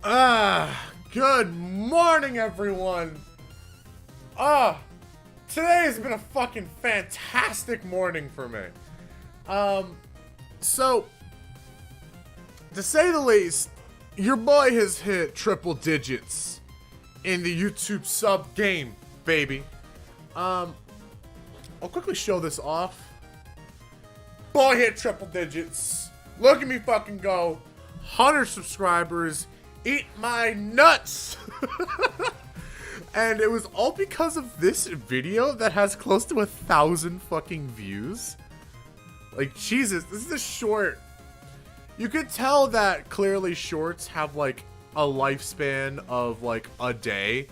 Good morning, everyone. Today has been a fucking fantastic morning for me. So, to say the least, your boy has hit triple digits in the YouTube sub game, baby. I'll quickly show this off. Boy hit triple digits. Look at me fucking go. 100 subscribers. Eat my nuts. And it was all because of this video that has close to 1,000 fucking views. Like, Jesus, this is a short. You could tell that clearly shorts have like a lifespan of like a day.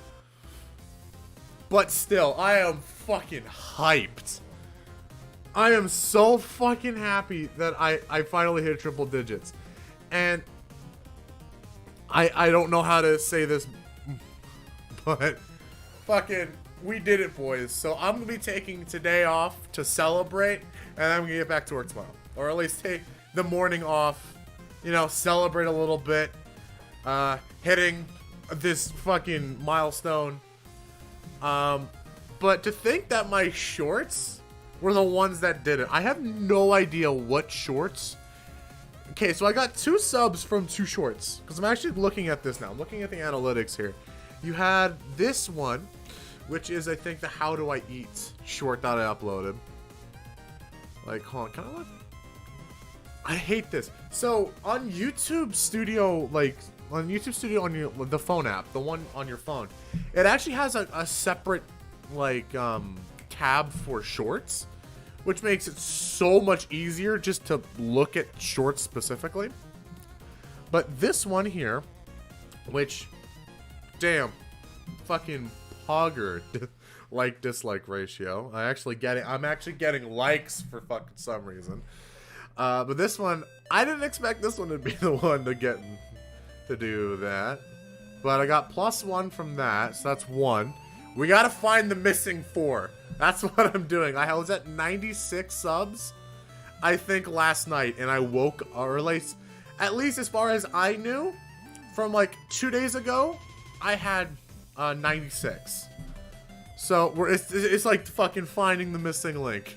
But still, I am fucking hyped. I am so fucking happy that I finally hit triple digits. And I don't know how to say this, but fucking, we did it, boys. So I'm going to be taking today off to celebrate, and I'm going to get back to work tomorrow. Or at least take the morning off, you know, celebrate a little bit, hitting this fucking milestone. But to think that my shorts were the ones that did it. I have no idea what shorts. Okay, so I got 2 subs from 2 shorts. Because I'm actually looking at this now. I'm looking at the analytics here. You had this one, which is, I think, the How Do I Eat short that I uploaded. Like, hold on, can I look? I hate this. So, on YouTube Studio, like, on YouTube Studio on the phone app, the one on your phone, it actually has a separate, like, tab for shorts, which makes it so much easier just to look at shorts specifically. But this one here, which, damn, fucking pogger like dislike ratio. I'm actually getting likes for fucking some reason. But this one, I didn't expect this one to be the one to do that. But I got +1 from that, so that's 1. We gotta find the missing 4. That's what I'm doing. I was at 96 subs, I think, last night, and I woke, or at least as far as I knew, from like 2 days ago, I had 96. So it's like fucking finding the missing link.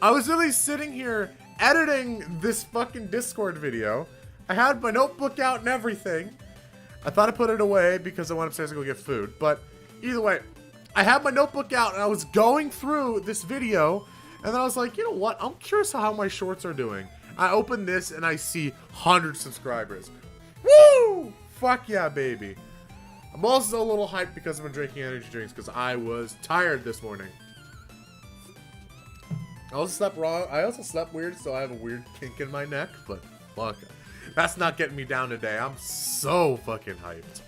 I was really sitting here editing this fucking Discord video. I had my notebook out and everything. I thought I put it away because I went upstairs to go get food, but either way, I had my notebook out and I was going through this video, and then I was like, you know what? I'm curious how my shorts are doing. I open this and I see 100 subscribers. Woo! Fuck yeah, baby. I'm also a little hyped because I've been drinking energy drinks because I was tired this morning. I also slept wrong. I also slept weird, so I have a weird kink in my neck, but fuck. That's not getting me down today. I'm so fucking hyped.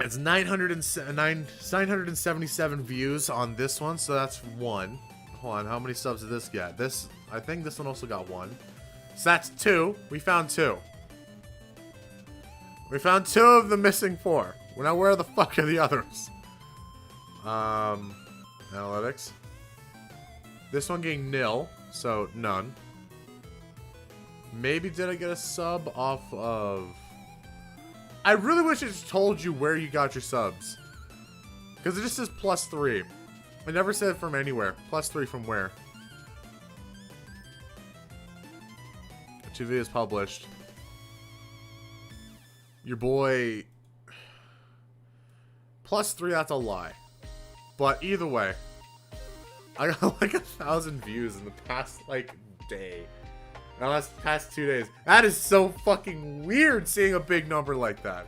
It's 977 views on this one, so that's 1. Hold on, how many subs did this get? I think this one also got 1. So that's 2. We found 2. We found 2 of the missing 4. Now where the fuck are the others? Analytics. This one getting 0, so none. Maybe did I get a sub off of... I really wish it just told you where you got your subs. Because it just says +3. It never said from anywhere. +3 from where? 2 videos published. Your boy... +3, that's a lie. But either way, I got like 1,000 views in the past, like, day. Now that's past 2 days. That is so fucking weird seeing a big number like that.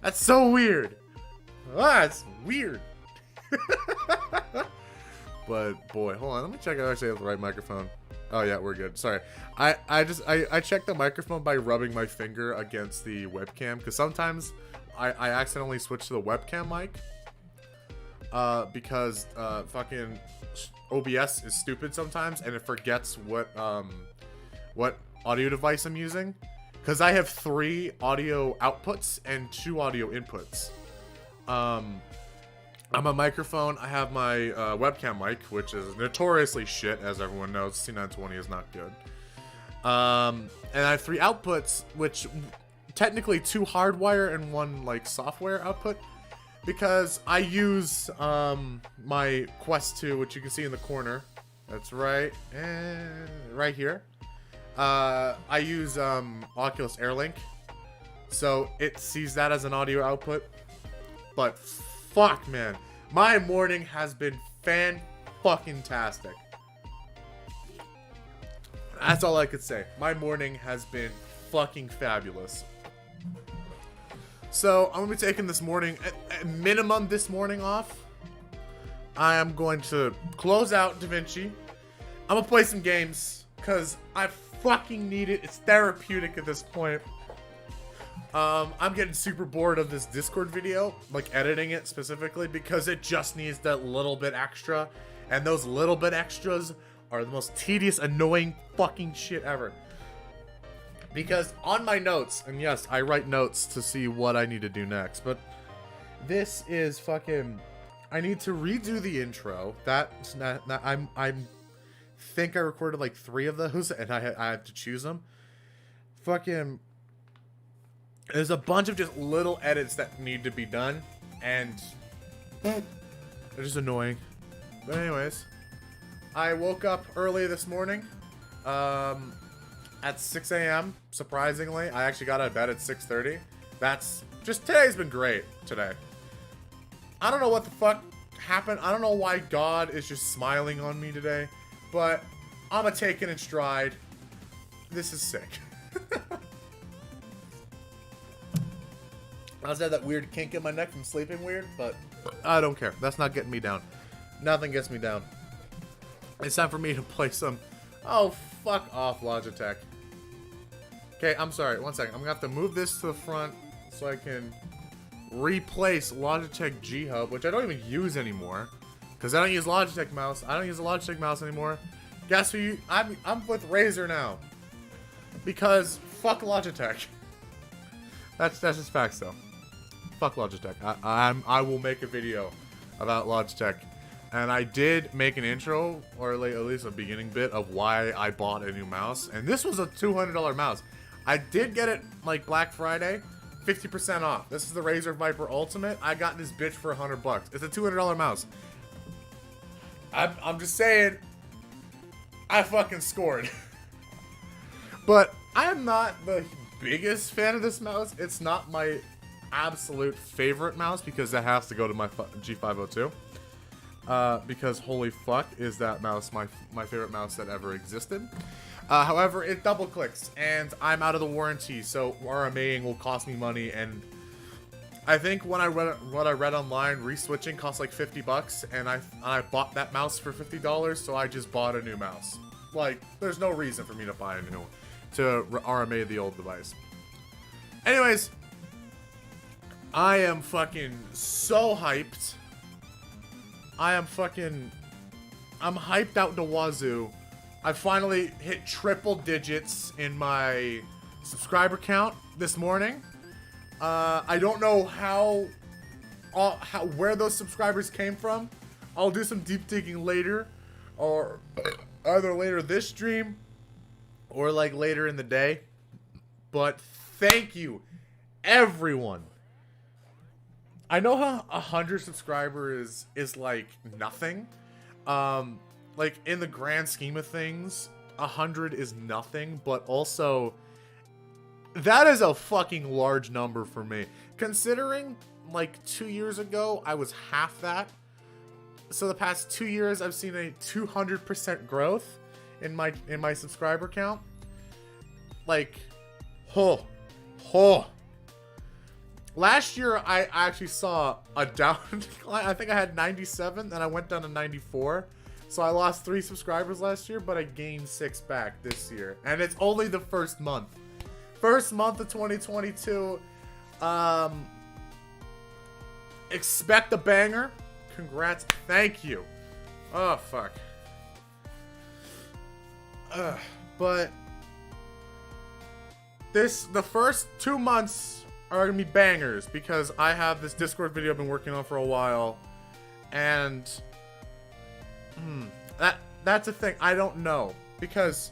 That's so weird. That's weird. But boy, hold on. Let me check. I actually have the right microphone. Oh yeah, we're good. Sorry. I checked the microphone by rubbing my finger against the webcam because sometimes I accidentally switch to the webcam mic. Because fucking OBS is stupid sometimes and it forgets what audio device I'm using, because I have 3 audio outputs and 2 audio inputs. I'm a microphone. I have my webcam mic, which is notoriously shit, as everyone knows. C920 is not good. And I have 3 outputs, which technically 2 hardwire and 1 like software output, because I use my Quest 2, which you can see in the corner. That's right, and right here. I use Oculus AirLink, so it sees that as an audio output. But fuck, man, my morning has been fan-fucking-tastic. That's all I could say. My morning has been fucking fabulous. So I'm gonna be taking this morning, at minimum this morning off. I am going to close out DaVinci. I'm gonna play some games because I fucking need it. It's therapeutic at this point. I'm getting super bored of this Discord video, like editing it specifically, because it just needs that little bit extra, and those little bit extras are the most tedious, annoying fucking shit ever. Because on my notes, and yes, I write notes to see what I need to do next, but this is fucking, I need to redo the intro. That's not I'm think I recorded like 3 of those, and I have to choose them. Fucking, there's a bunch of just little edits that need to be done, and they're just annoying. But anyways, I woke up early this morning, at 6 a.m. Surprisingly, I actually got out of bed at 6:30. That's just, today's been great today. I don't know what the fuck happened. I don't know why God is just smiling on me today, but I'm gonna take it in stride. This is sick. I also have that weird kink in my neck from sleeping weird, but I don't care. That's not getting me down. Nothing gets me down. It's time for me to play some... Oh, fuck off, Logitech. Okay, I'm sorry. One second. I'm gonna have to move this to the front so I can replace Logitech G Hub, which I don't even use anymore, because I don't use Logitech mouse. I don't use a Logitech mouse anymore. Guess who? I'm with Razer now, because fuck Logitech. That's just facts though. Fuck Logitech. I will make a video about Logitech, and I did make an intro, or like at least a beginning bit of why I bought a new mouse, and this was a $200 mouse. I did get it like Black Friday, 50% off. This is the Razer Viper Ultimate. I got this bitch for $100. It's a $200 mouse. I'm just saying, I fucking scored. But I am not the biggest fan of this mouse. It's not my absolute favorite mouse, because that has to go to my G502. Because holy fuck, is that mouse my favorite mouse that ever existed. However, it double clicks, and I'm out of the warranty, so RMAing will cost me money, and I think when I read online, reswitching costs like $50, and I bought that mouse for $50, so I just bought a new mouse. Like, there's no reason for me to buy a new, to RMA the old device. Anyways, I am fucking so hyped. I'm hyped out to wazoo. I finally hit triple digits in my subscriber count this morning. I don't know where those subscribers came from. I'll do some deep digging later, or either later this stream or like later in the day. But thank you, everyone. I know how 100 subscribers is like nothing. Like in the grand scheme of things, 100 is nothing, but also that is a fucking large number for me. Considering like 2 years ago, I was half that. So the past 2 years, I've seen a 200% growth in my subscriber count. Like, last year, I actually saw a down decline. I think I had 97, and I went down to 94. So I lost 3 subscribers last year, but I gained 6 back this year. And it's only the first month. First month of 2022. Expect a banger. Congrats. Thank you. Oh, fuck. But the first 2 months are gonna be bangers, because I have this Discord video I've been working on for a while, and that's a thing. I don't know, because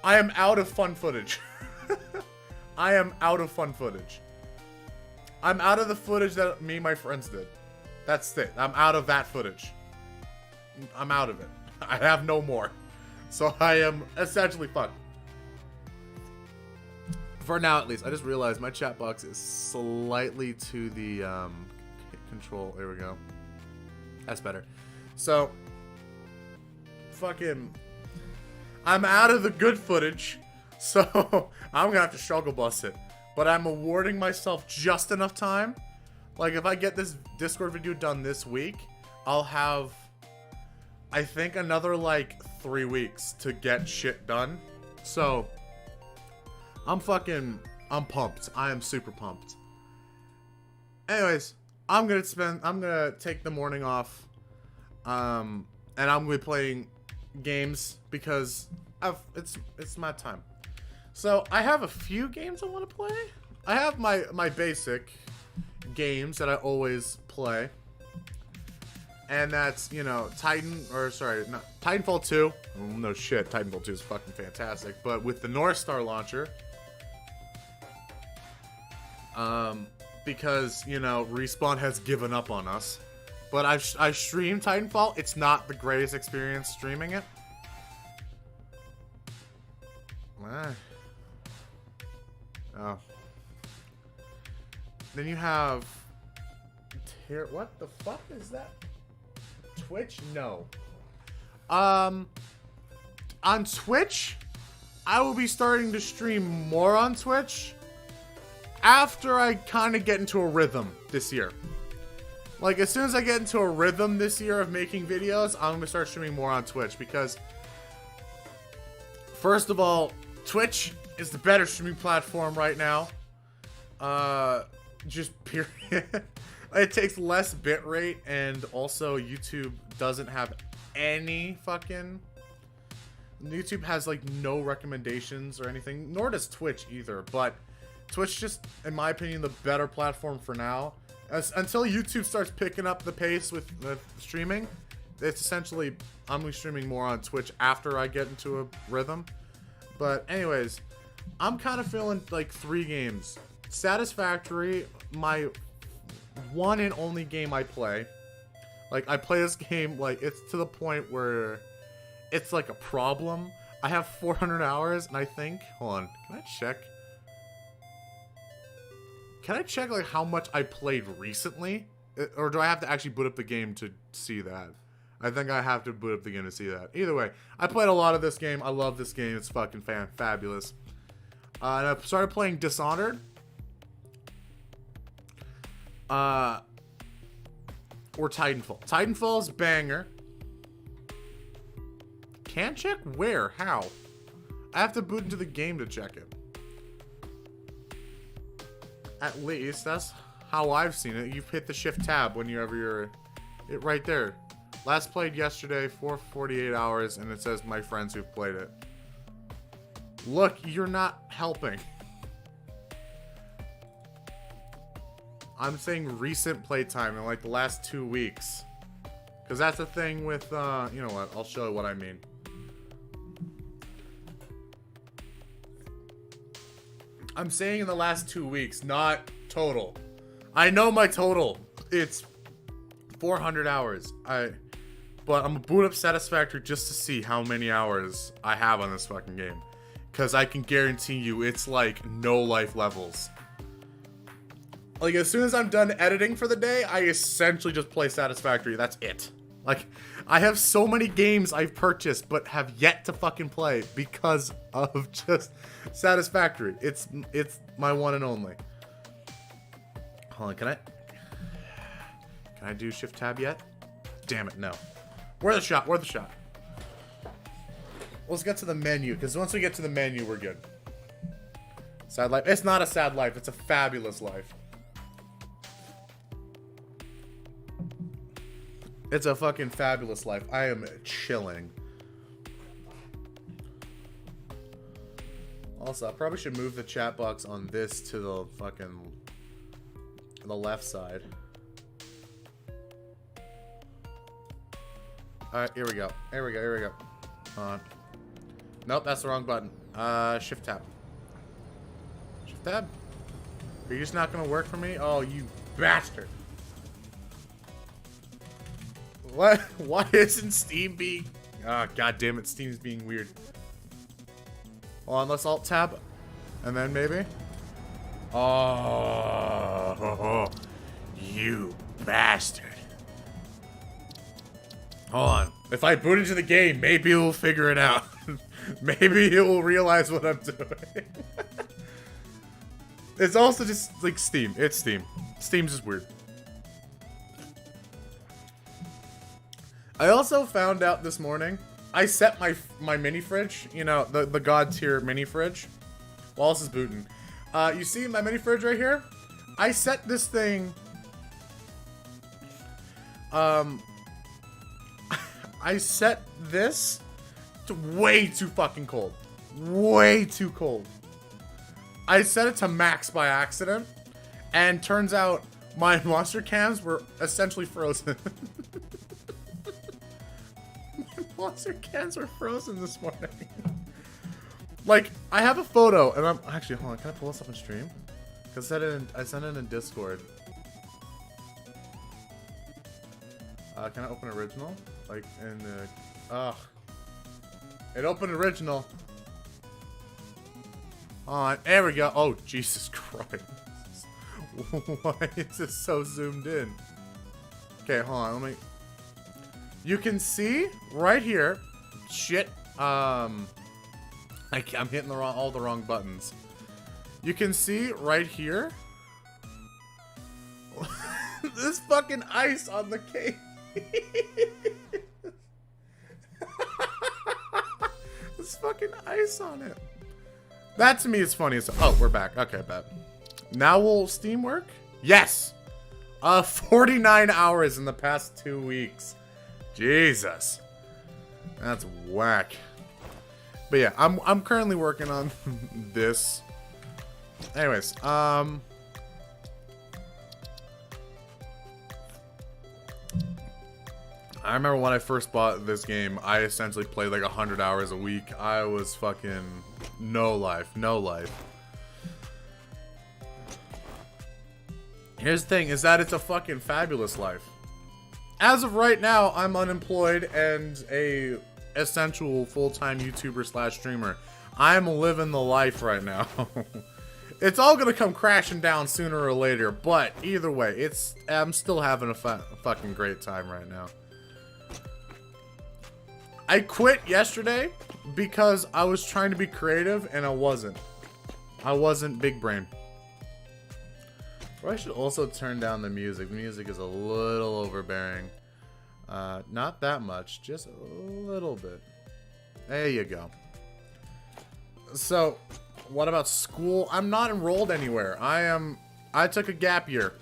I am out of fun footage. I am out of fun footage. I'm out of the footage that me and my friends did. That's it. I'm out of that footage. I'm out of it. I have no more. So I am essentially fucked. For now, at least. I just realized my chat box is slightly to the control. There we go. That's better. So, fucking, I'm out of the good footage. So, I'm gonna have to struggle bus it. But I'm awarding myself just enough time. Like, if I get this Discord video done this week, I'll have, I think, another, like, 3 weeks to get shit done. So, I'm pumped. I am super pumped. Anyways, I'm gonna take the morning off. And I'm gonna be playing games because it's my time. So, I have a few games I want to play. I have my basic games that I always play. And that's, you know, Titanfall 2. Oh, no shit, Titanfall 2 is fucking fantastic. But with the North Star launcher, because, you know, Respawn has given up on us. But I've streamed Titanfall. It's not the greatest experience streaming it. Oh. Then you have... What the fuck is that? Twitch? No. On Twitch, I will be starting to stream more on Twitch after I kind of get into a rhythm this year. Like, as soon as I get into a rhythm this year of making videos, I'm going to start streaming more on Twitch because, first of all, Twitch is the better streaming platform right now. Just period. It takes less bitrate, and also YouTube doesn't have any fucking... YouTube has, like, no recommendations or anything, nor does Twitch either, but Twitch just, in my opinion, the better platform for now. Until YouTube starts picking up the pace with streaming, it's essentially, I'm going to be streaming more on Twitch after I get into a rhythm. But anyways, I'm kind of feeling like 3 games. Satisfactory, my one and only game I play. Like, I play this game, like, it's to the point where it's like a problem. I have 400 hours, and I think, hold on, can I check? Can I check, like, how much I played recently? Or do I have to actually boot up the game to see that? I think I have to boot up the game to see that. Either way, I played a lot of this game. I love this game. It's fucking fabulous. And I started playing Dishonored. Or Titanfall. Titanfall's banger. Can't check where? How? I have to boot into the game to check it. At least, that's how I've seen it. You've hit the shift tab whenever you're... It right there. Last played yesterday, 448 hours, and it says my friends who've played it. Look, you're not helping. I'm saying recent playtime in like the last 2 weeks. Because that's the thing with, you know what, I'll show you what I mean. I'm saying in the last 2 weeks, not total. I know my total. It's 400 hours. But I'm gonna boot up Satisfactory just to see how many hours I have on this fucking game. Because I can guarantee you it's like no life levels. Like, as soon as I'm done editing for the day, I essentially just play Satisfactory. That's it. Like, I have so many games I've purchased but have yet to fucking play because of just Satisfactory. It's my one and only. Hold on, can I do shift tab yet? Damn it, no. Where's the shot? Where's the shot? Let's get to the menu, because once we get to the menu, we're good. Sad life. It's not a sad life. It's a fabulous life. It's a fucking fabulous life. I am chilling. Also, I probably should move the chat box on this to the fucking... the left side. Alright, here we go. Here we go, here we go. Hold on. Nope, that's the wrong button. Shift tab. Shift Alt tab? Are you just not gonna work for me? Oh, you bastard. What? Why isn't Steam being... Ah, god damn it, Steam's being weird. Hold on, let's Alt tab. And then maybe? Oh, you bastard. Hold on. If I boot into the game, maybe it will figure it out. Maybe it will realize what I'm doing. It's also just like Steam. It's Steam. Steam's just weird. I also found out this morning, I set my mini fridge, you know, the God tier mini fridge, while this is booting. You see my mini fridge right here? I set this thing, I set this to way too fucking cold. Way too cold. I set it to max by accident, and turns out my monster cans were essentially frozen. My monster cans were frozen this morning. Like, I have a photo, and I'm actually, hold on, can I pull this up on stream? Because I sent it in Discord. Can I open original? Like, in the... Ugh. It opened original. On, there we go. Oh, Jesus Christ. Why is this so zoomed in? Okay, hold on, let me... You can see, right here... Shit, I'm hitting all the wrong buttons. You can see, right here... This fucking ice on the cake. There's fucking ice on it. That to me is funny. Oh, we're back. Okay, bet. Now will Steam work? Yes. 49 hours in the past 2 weeks. Jesus. That's whack. But yeah, I'm currently working on this. Anyways, I remember when I first bought this game, I essentially played like 100 hours a week. I was fucking no life. Here's the thing, is that it's a fucking fabulous life. As of right now, I'm unemployed and a essential full-time YouTuber / streamer. I'm living the life right now. It's all gonna come crashing down sooner or later, but either way, I'm still having a fucking great time right now. I quit yesterday because I was trying to be creative and I wasn't. I wasn't big brain. Or I should also turn down the music. The music is a little overbearing. Not that much, just a little bit. There you go. So, what about school? I'm not enrolled anywhere. I took a gap year.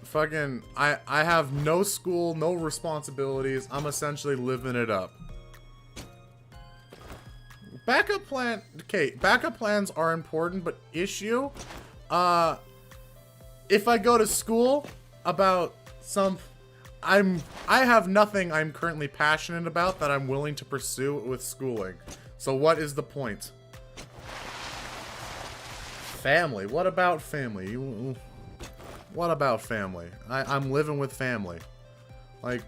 Fucking, I have no school, no responsibilities. I'm essentially living it up. Backup plan, okay, backup plans are important, but issue, if I go to school about I have nothing I'm currently passionate about that I'm willing to pursue with schooling. So what is the point? Family, what about family? What about family? I'm living with family. Like,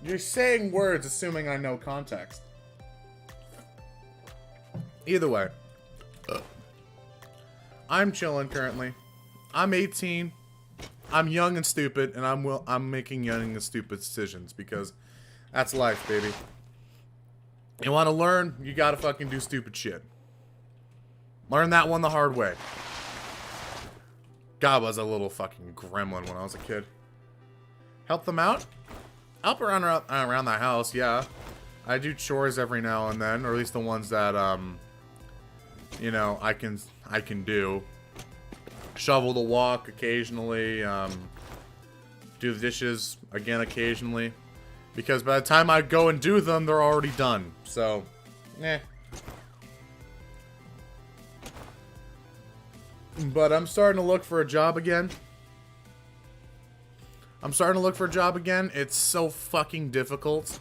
you're saying words assuming I know context. Either way. I'm chilling currently. I'm 18. I'm young and stupid, and I'm making young and stupid decisions because that's life, baby. You want to learn? You gotta fucking do stupid shit. Learn that one the hard way. God, was a little fucking gremlin when I was a kid. Help them out? Help around the house, yeah. I do chores every now and then, or at least the ones that, you know, I can do. Shovel the walk occasionally, do the dishes again occasionally. Because by the time I go and do them, they're already done. So, eh. But I'm starting to look for a job again. It's so fucking difficult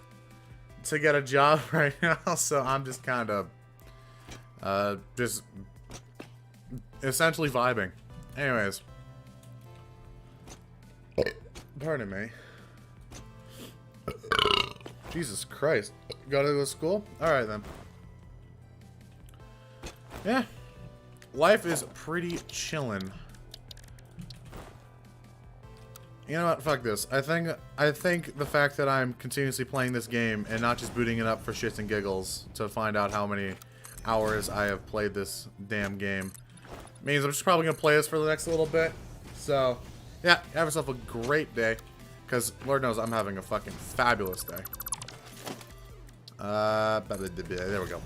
to get a job right now, so I'm just kind of just essentially vibing. Anyways, pardon me. Jesus Christ. Go to school? Alright then. Yeah. Life is pretty chillin'. You know what? Fuck this. I think the fact that I'm continuously playing this game and not just booting it up for shits and giggles to find out how many hours I have played this damn game means I'm just probably gonna play this for the next little bit. So, yeah, have yourself a great day. Because Lord knows I'm having a fucking fabulous day. There we go.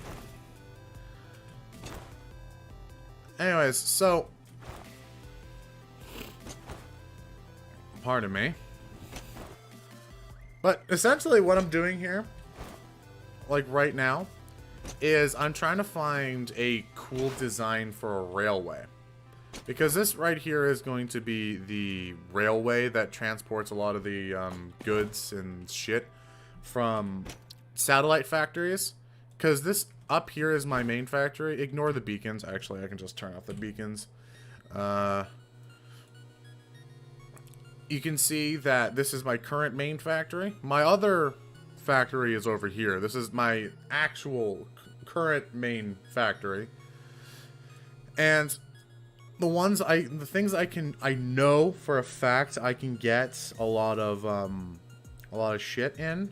Anyways, so pardon me. But essentially what I'm doing here, like right now, is I'm trying to find a cool design for a railway. Because this right here is going to be the railway that transports a lot of the goods and shit from satellite factories. Because this up here is my main factory. Ignore the beacons. Actually, I can just turn off the beacons. You can see that this is my current main factory. My other factory is over here. This is my actual current main factory. And the things I know for a fact I can get a lot of shit in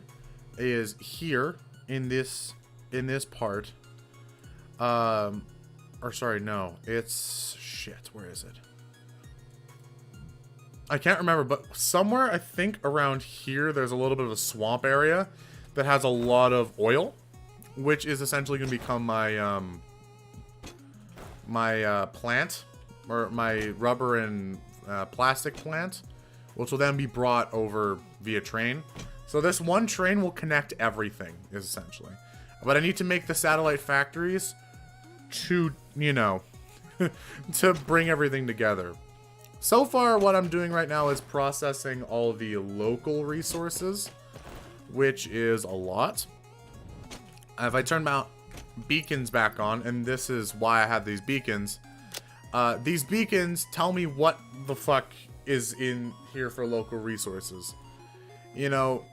is here in this part. Or sorry, no, it's shit. Where is it? I can't remember, but somewhere I think around here there's a little bit of a swamp area that has a lot of oil, which is essentially going to become my my plant. Or my rubber and plastic plant, which will then be brought over via train. So this one train will connect everything, is essentially. But I need to make the satellite factories to, you know, to bring everything together. So far, what I'm doing right now is processing all the local resources, which is a lot. If I turn my beacons back on, and this is why I have these beacons tell me what the fuck is in here for local resources. You know,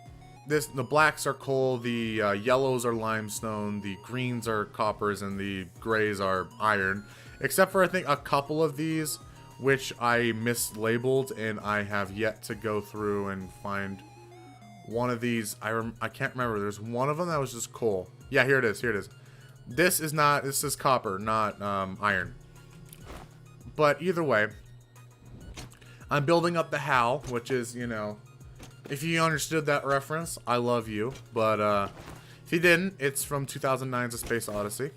the blacks are coal, the yellows are limestone, the greens are coppers, and the grays are iron. Except for, I think, a couple of these, which I mislabeled, and I have yet to go through and find one of these. I can't remember. There's one of them that was just coal. Yeah, here it is. Here it is. This is copper, not iron. But either way, I'm building up the HAL, which is, you know, if you understood that reference, I love you. But if you didn't, it's from 2009's A Space Odyssey.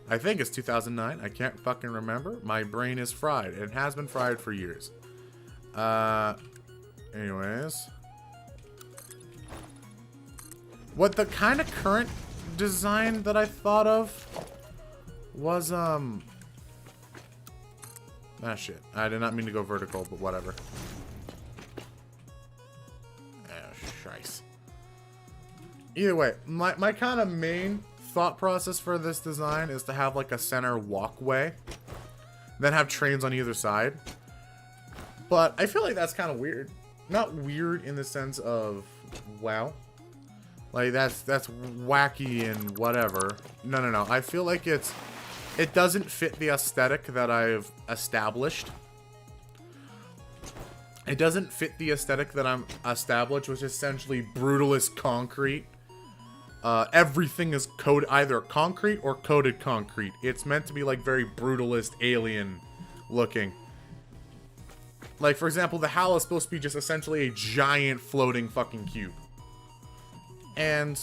I think it's 2009. I can't fucking remember. My brain is fried. It has been fried for years. Anyways. What the kind of current design that I thought of was, ah, shit. I did not mean to go vertical, but whatever. Oh, shice. Either way, my kind of main thought process for this design is to have, like, a center walkway. Then have trains on either side. But I feel like that's kind of weird. Not weird in the sense of, wow. Like, that's wacky and whatever. No. I feel like it doesn't fit the aesthetic that I've established. It doesn't fit the aesthetic that I'm established, which is essentially brutalist concrete. Everything is either concrete or coated concrete. It's meant to be like very brutalist, alien looking. Like, for example, the HAL is supposed to be just essentially a giant floating fucking cube. And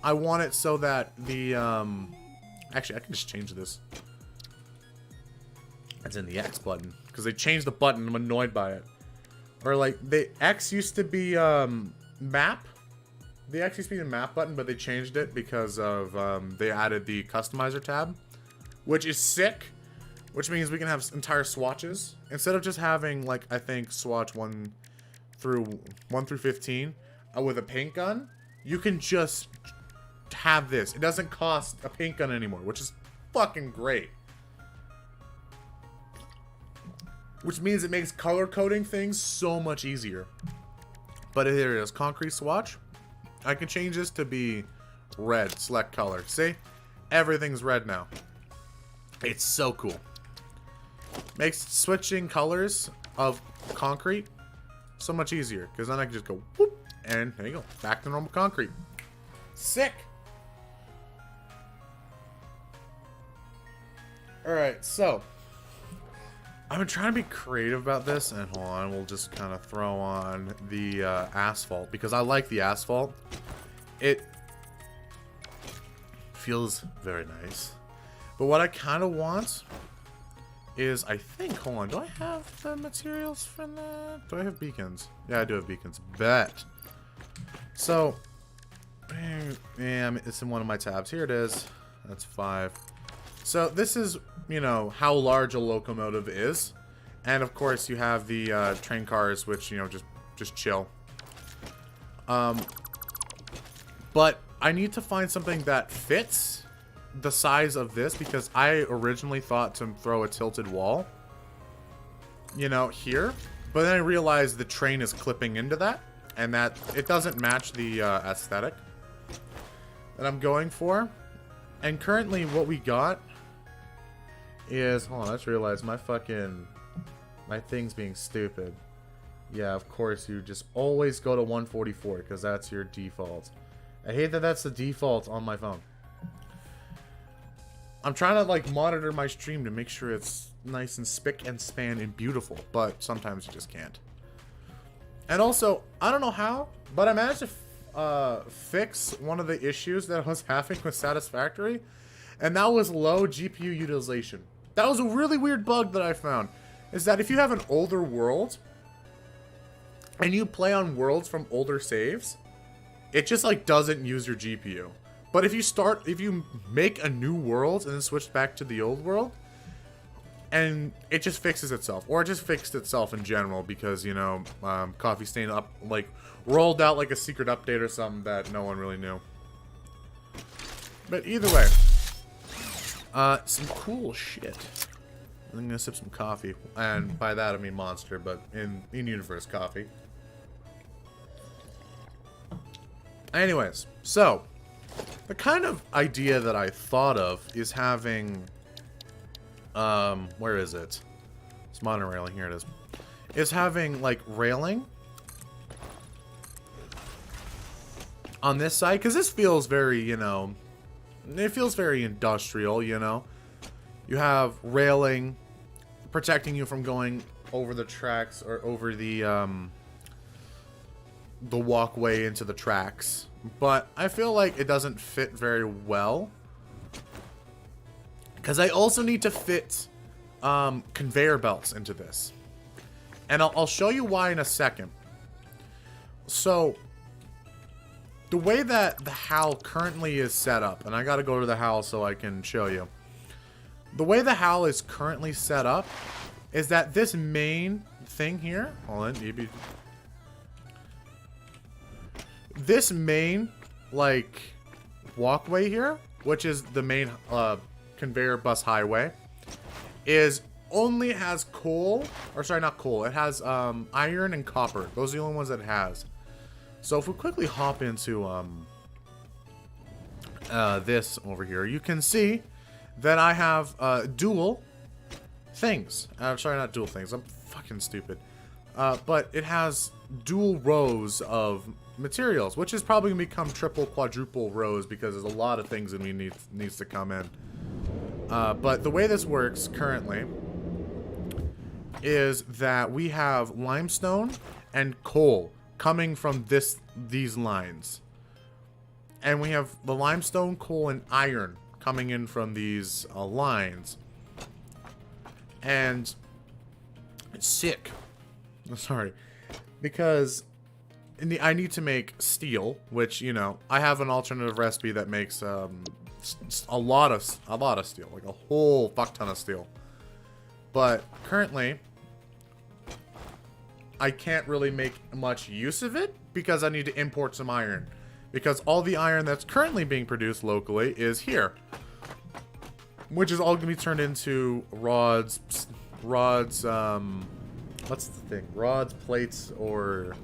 I want it so that the, actually, I can just change this. It's in the X button. Because they changed the button. I'm annoyed by it. Or, like, the X used to be, map. The X used to be the map button, but they changed it because of, they added the customizer tab. Which is sick. Which means we can have entire swatches. Instead of just having, like, I think, swatch 1 through 15 with a paint gun. you can just have this. It doesn't cost a paint gun anymore, which is fucking great. Which means it makes color coding things so much easier. But here it is, concrete swatch. I can change this to be red, select color. See? Everything's red now. It's so cool. Makes switching colors of concrete so much easier. Because then I can just go whoop, and there you go. Back to normal concrete. Sick. Alright, so I've been trying to be creative about this, and hold on, we'll just kind of throw on the asphalt, because I like the asphalt. It feels very nice. But what I kind of want is, I think, hold on, do I have the materials for that? Do I have beacons? Yeah, I do have beacons. Bet. So, yeah, it's in one of my tabs. Here it is. That's 5. So this is, you know, how large a locomotive is. And of course you have the train cars, which, you know, just chill. But I need to find something that fits the size of this, because I originally thought to throw a tilted wall, you know, here. But then I realized the train is clipping into that, and that it doesn't match the aesthetic that I'm going for. And currently what we got is, hold on, I just realized my thing's being stupid. Yeah, of course, you just always go to 144, because that's your default. I hate that that's the default on my phone. I'm trying to, like, monitor my stream to make sure it's nice and spick and span and beautiful, but sometimes you just can't. And also, I don't know how, but I managed to fix one of the issues that I was having with Satisfactory, and that was low GPU utilization. That was a really weird bug that I found, is that if you have an older world and you play on worlds from older saves, it just, like, doesn't use your GPU. But if you make a new world and then switch back to the old world, and it just fixes itself, or it just fixed itself in general, because, you know, Coffee Stain rolled out like a secret update or something that no one really knew. But either way, some cool shit. I'm gonna sip some coffee, and by that I mean Monster, but in universe coffee. Anyways, so the kind of idea that I thought of is having, where is it? It's monorailing, here it is. Is having, like, railing on this side, because this feels very, you know, it feels very industrial, you know. You have railing protecting you from going over the tracks, or over the walkway into the tracks. But I feel like it doesn't fit very well, because I also need to fit conveyor belts into this. And I'll show you why in a second. So, the way that the HAL currently is set up, and I gotta go to the HAL so I can show you. The way the HAL is currently set up is that this main thing here, hold on, maybe this main, like, walkway here, which is the main conveyor bus highway, only has coal, or sorry, not coal, it has iron and copper. Those are the only ones that it has. So if we quickly hop into this over here, you can see that I have dual things. I'm sorry, not dual things, I'm fucking stupid. But it has dual rows of materials, which is probably gonna become triple, quadruple rows, because there's a lot of things that needs to come in. But the way this works currently is that we have limestone and coal coming from these lines, and we have the limestone, coal, and iron coming in from these lines. And it's sick. Sorry, because I need to make steel, which, you know, I have an alternative recipe that makes a lot of steel, like a whole fuck ton of steel. But currently, I can't really make much use of it because I need to import some iron, because all the iron that's currently being produced locally is here, which is all going to be turned into rods, what's the thing? Rods, plates, or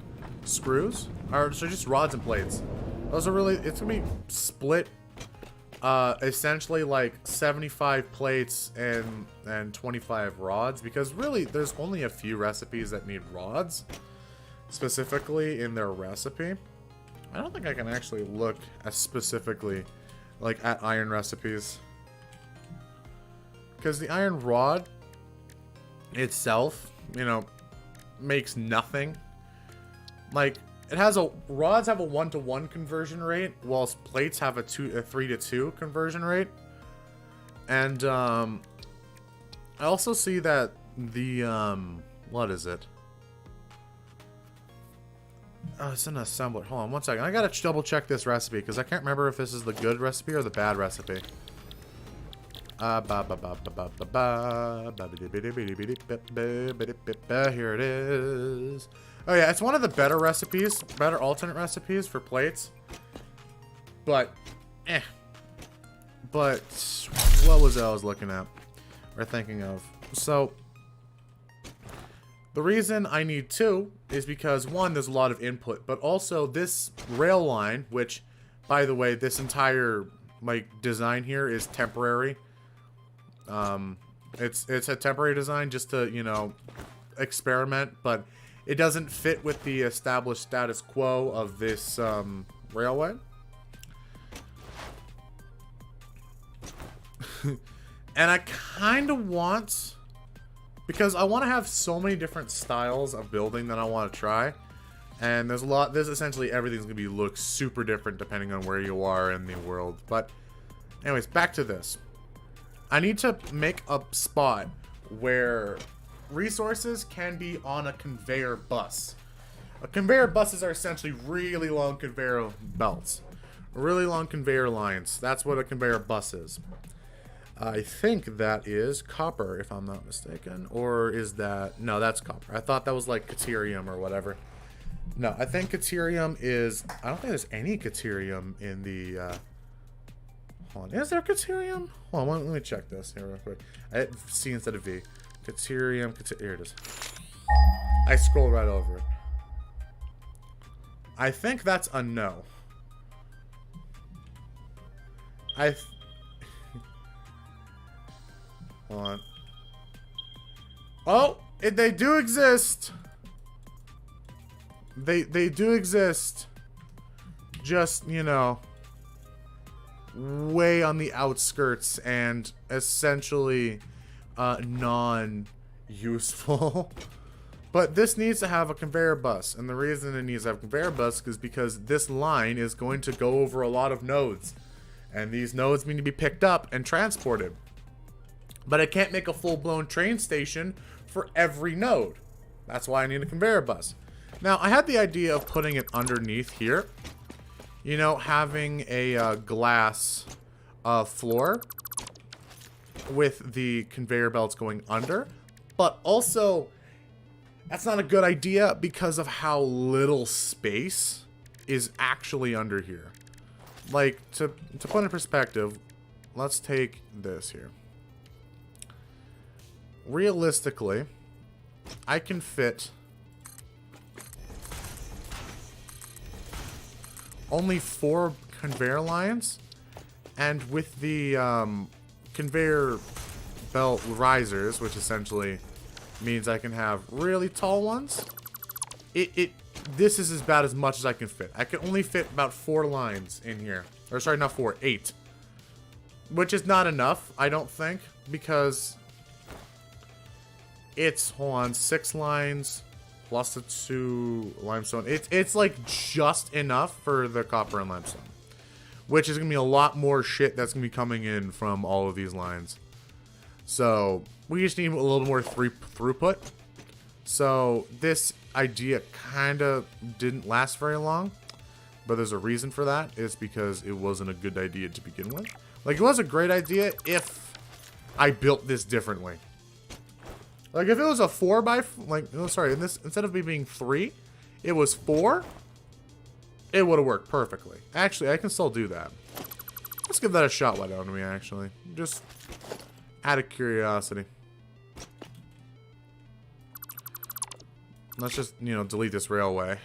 screws? Or so just rods and plates. Those are really, it's going to be split, essentially like 75 plates and 25 rods, because really there's only a few recipes that need rods specifically in their recipe. I don't think I can actually look as specifically like at iron recipes, because the iron rod itself, you know, makes nothing. Like, it has rods have a 1-to-1 conversion rate, whilst plates have a 3-to-2 conversion rate. And I also see that the what is it? Oh, it's an assembler. Hold on one second. I gotta double check this recipe because I can't remember if this is the good recipe or the bad recipe. Here it is. Oh yeah, it's one of the better recipes, better alternate recipes for plates. But, But, what was it I was looking at? Or thinking of? So, the reason I need two is because, one, there's a lot of input, but also this rail line, which, by the way, this entire, like, design here is temporary. It's a temporary design just to, you know, experiment, but it doesn't fit with the established status quo of this, railway. And I kind of want, because I want to have so many different styles of building that I want to try. And there's essentially everything's going to look super different depending on where you are in the world. But anyways, back to this. I need to make a spot where resources can be on a conveyor bus. Conveyor buses are essentially really long conveyor belts. Really long conveyor lines. That's what a conveyor bus is. I think that is copper, if I'm not mistaken. Or is that... No, that's copper. I thought that was like caterium or whatever. No, I think caterium is... I don't think there's any caterium in the... Hold on. Is there caterium? Hold on, let me check this here real quick. I hit C instead of V. Caterium... Here it is. I scrolled right over it. I think that's a no. Hold on. Oh! They do exist! They do exist. Just, you know, way on the outskirts and essentially non-useful. But this needs to have a conveyor bus, and the reason it needs to have a conveyor bus is because this line is going to go over a lot of nodes, and these nodes need to be picked up and transported. But I can't make a full-blown train station for every node. That's why I need a conveyor bus. Now, I had the idea of putting it underneath here. You know, having a glass floor with the conveyor belts going under. But also, that's not a good idea because of how little space is actually under here. Like, to put in perspective, let's take this here. Realistically, I can fit only 4 conveyor lines, and with the conveyor belt risers, which essentially means I can have really tall ones, this is about as much as I can fit. I can only fit about 4 lines in here. Or sorry, not 4, 8. Which is not enough, I don't think, because it's, hold on, 6 lines plus the 2 limestone. It's like just enough for the copper and limestone, which is going to be a lot more shit that's going to be coming in from all of these lines. So we just need a little more throughput. So this idea kind of didn't last very long, but there's a reason for that. It's because it wasn't a good idea to begin with. Like, it was a great idea if I built this differently. Like, if it was a 4x, like, no, sorry, instead of me being 3, it was 4, it would have worked perfectly. Actually, I can still do that. Let's give that a shot, why don't we, actually? Just out of curiosity. Let's just, you know, delete this railway.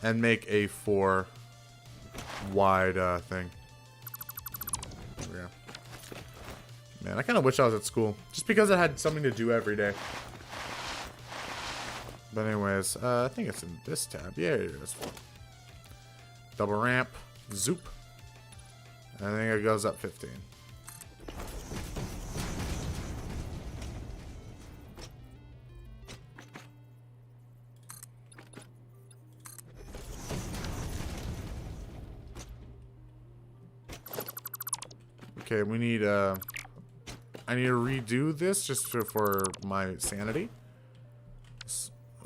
And make a 4 wide thing. Yeah. Man, I kind of wish I was at school. Just because I had something to do every day. But anyways, I think it's in this tab. Yeah, it is. Double ramp. Zoop. I think it goes up 15. Okay, we need, I need to redo this just for my sanity.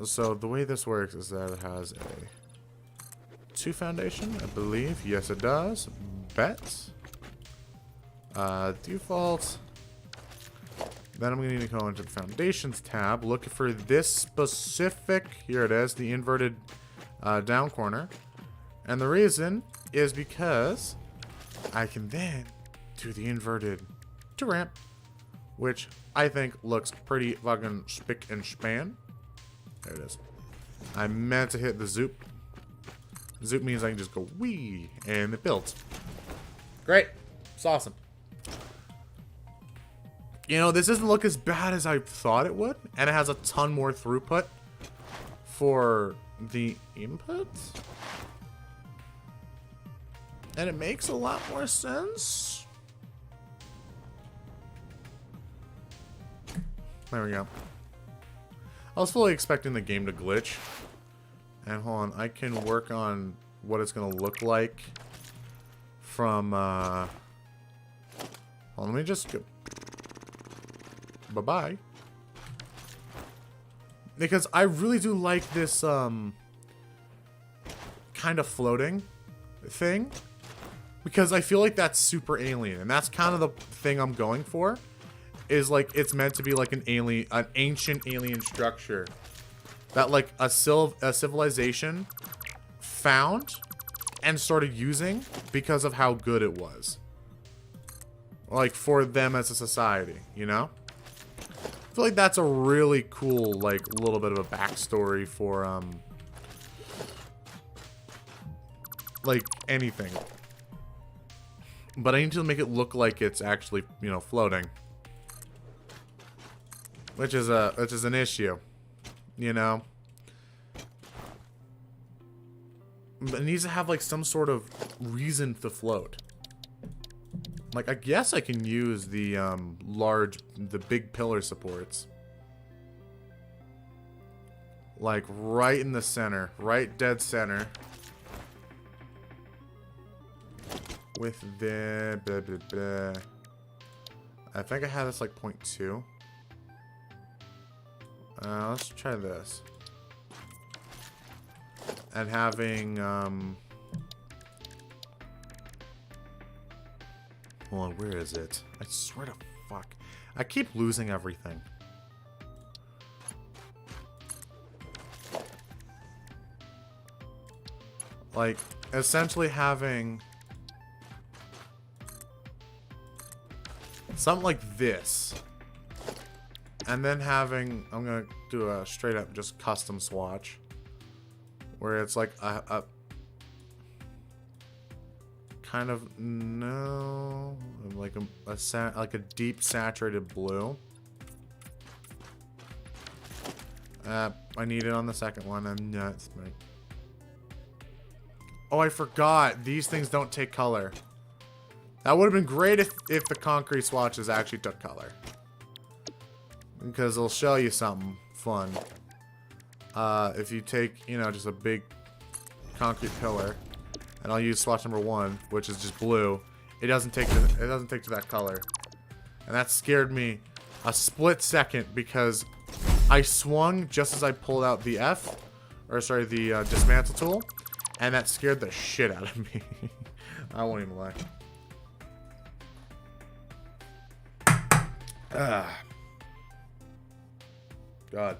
So the way this works is that it has a 2 foundation, I believe. Yes, it does. Bet. Default. Then I'm going to need to go into the foundations tab, look for this specific, here it is, the inverted down corner. And the reason is because I can then do the inverted to ramp, which I think looks pretty fucking spick and span. There it is. I meant to hit the zoop. Zoop means I can just go wee, and it builds. Great. It's awesome. You know, this doesn't look as bad as I thought it would, and it has a ton more throughput for the inputs. And it makes a lot more sense. There we go. I was fully expecting the game to glitch. And hold on, I can work on what it's gonna look like from hold on, let me just go. Bye-bye. Because I really do like this kind of floating thing. Because I feel like that's super alien, and that's kind of the thing I'm going for. Is like it's meant to be like an ancient alien structure that like a civilization found and started using because of how good it was. Like for them as a society, you know? I feel like that's a really cool, like, little bit of a backstory for like anything. But I need to make it look like it's actually, you know, floating. Which is an issue, you know. But it needs to have like some sort of reason to float. Like I guess I can use the the big pillar supports. Like right in the center, right dead center. With the blah, blah, blah. I think I had this like 0.2. Let's try this. And having, hold on, where is it? I swear to fuck. I keep losing everything. Like, essentially having something like this. And then having, I'm gonna do a straight up just custom swatch, where it's like a kind of like a deep saturated blue. I need it on the second one. I'm nuts, mate. Oh, I forgot. These things don't take color. That would have been great if the concrete swatches actually took color. Because it'll show you something fun. If you take, you know, just a big concrete pillar, and I'll use swatch number 1, which is just blue. It doesn't take to that color, and that scared me a split second because I swung just as I pulled out the the dismantle tool, and that scared the shit out of me. I won't even lie. God.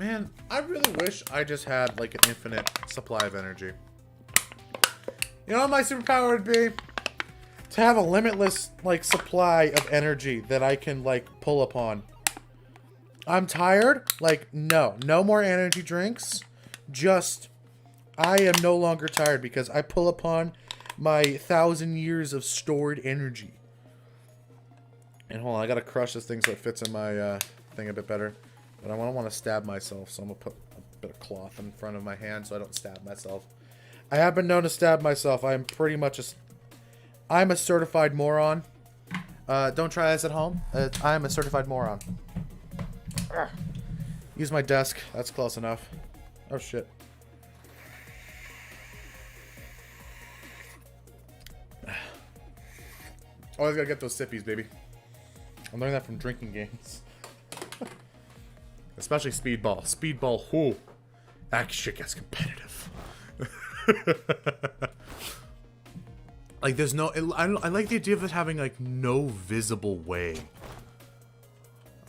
Man, I really wish I just had, like, an infinite supply of energy. You know what my superpower would be? To have a limitless, like, supply of energy that I can, like, pull upon. I'm tired? Like, no. No more energy drinks. Just, I am no longer tired because I pull upon my 1,000 years of stored energy. And hold on, I gotta crush this thing so it fits in my, thing a bit better. But I don't want to stab myself, so I'm going to put a bit of cloth in front of my hand so I don't stab myself. I have been known to stab myself. I am pretty much I'm a certified moron. Don't try this at home. I am a certified moron. Use my desk. That's close enough. Oh, shit. Always gotta get those sippies, baby. I learned that from drinking games. Especially Speedball. Speedball, whoo. That shit gets competitive. Like, there's no... I like the idea of it having, like, no visible way.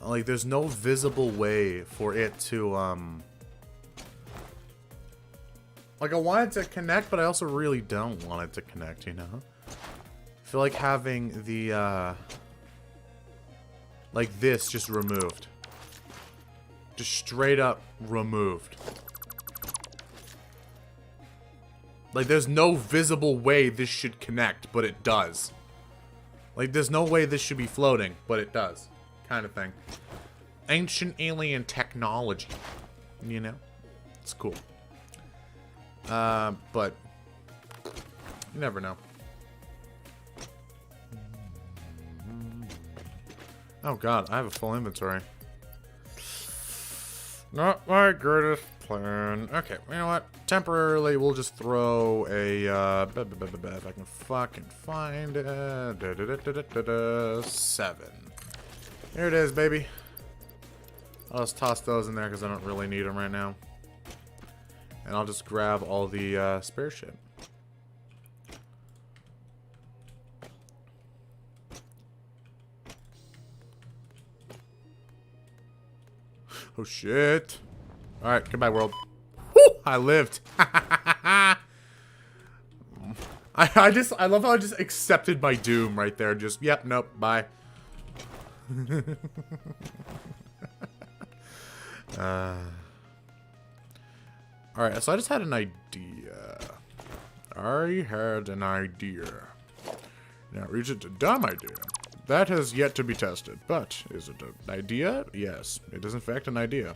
Like, there's no visible way for it to, Like, I want it to connect, but I also really don't want it to connect, you know? I feel like having the, like, this just removed. Just straight up removed. Like, there's no visible way this should connect, but it does. Like, there's no way this should be floating, but it does. Kind of thing. Ancient alien technology. You know? It's cool. But... you never know. Oh god, I have a full inventory. Not my greatest plan. Okay, you know what? Temporarily, we'll just throw a, if I can fucking find it. 7. Here it is, baby. I'll just toss those in there because I don't really need them right now. And I'll just grab all the, spare shit. Oh shit. Alright, goodbye world. Woo! I lived. I love how I just accepted my doom right there. Just, yep, nope, bye. Alright, so I just had an idea. I had an idea. Now, is it a dumb idea? That has yet to be tested, but is it an idea? Yes, it is in fact an idea.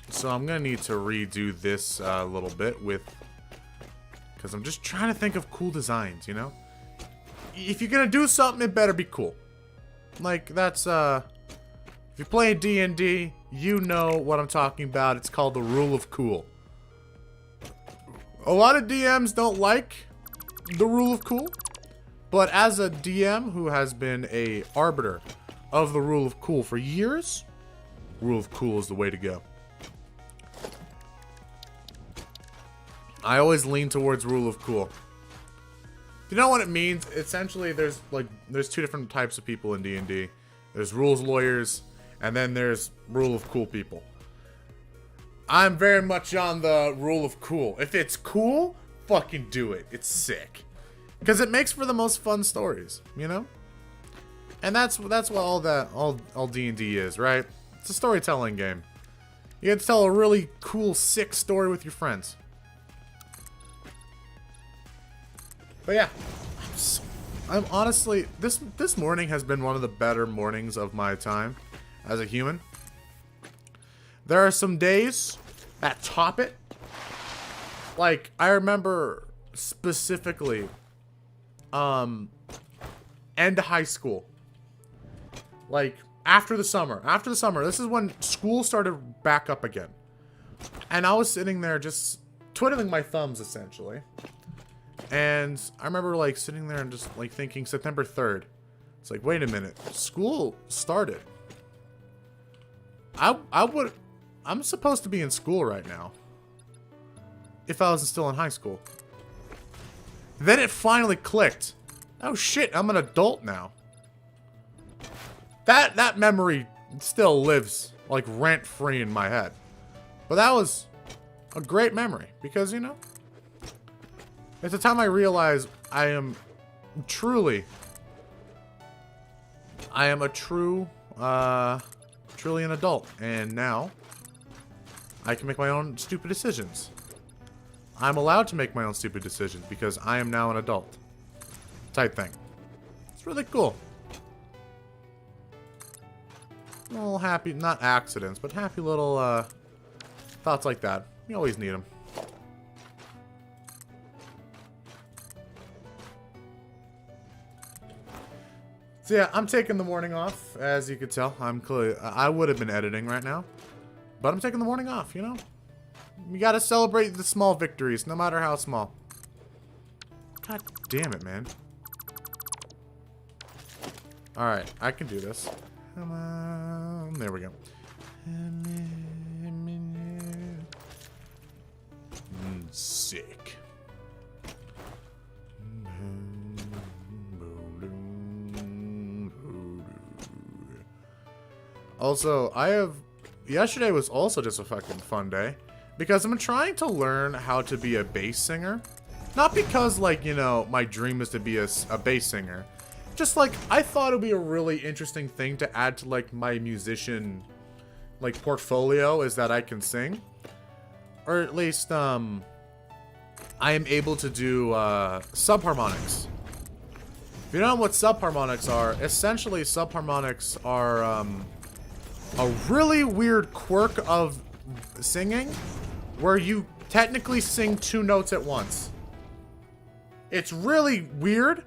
So I'm gonna need to redo this a little bit with, because I'm just trying to think of cool designs, you know? If you're gonna do something, it better be cool. Like, that's, if you play D&D, you know what I'm talking about. It's called the rule of cool. A lot of DMs don't like the rule of cool, but as a DM who has been a arbiter of the rule of cool for years, rule of cool is the way to go. I always lean towards rule of cool. You know what it means? Essentially, there's two different types of people in D&D. There's rules lawyers, and then there's rule of cool people. I'm very much on the rule of cool. If it's cool, fucking do it. It's sick. Because it makes for the most fun stories, you know? And that's what all D&D is, right? It's a storytelling game. You get to tell a really cool, sick story with your friends. But yeah, I'm honestly, this morning has been one of the better mornings of my time as a human. There are some days that top it. Like, I remember specifically, end of high school. Like, after the summer, this is when school started back up again. And I was sitting there just twiddling my thumbs, essentially. And I remember like sitting there and just like thinking September 3rd. It's like, wait a minute, school started. I'm supposed to be in school right now. If I wasn't still in high school. Then it finally clicked. Oh shit, I'm an adult now. That memory still lives like rent-free in my head. But that was a great memory because, you know, it's the time I realized I am a true, truly an adult. And now I can make my own stupid decisions. I'm allowed to make my own stupid decisions because I am now an adult. Type thing. It's really cool. Little happy, not accidents, but happy little thoughts like that. You always need them. So yeah, I'm taking the morning off. As you could tell, I would have been editing right now, but I'm taking the morning off. You know, you gotta celebrate the small victories, no matter how small. God damn it, man! All right, I can do this. Come on, there we go. Sick. Also, yesterday was also just a fucking fun day because I'm trying to learn how to be a bass singer. Not because, like, you know, my dream is to be a bass singer. Just, like, I thought it would be a really interesting thing to add to, like, my musician, like, portfolio is that I can sing. Or at least, I am able to do, subharmonics. If you don't know what subharmonics are, essentially subharmonics are, a really weird quirk of singing where you technically sing 2 notes at once. It's really weird,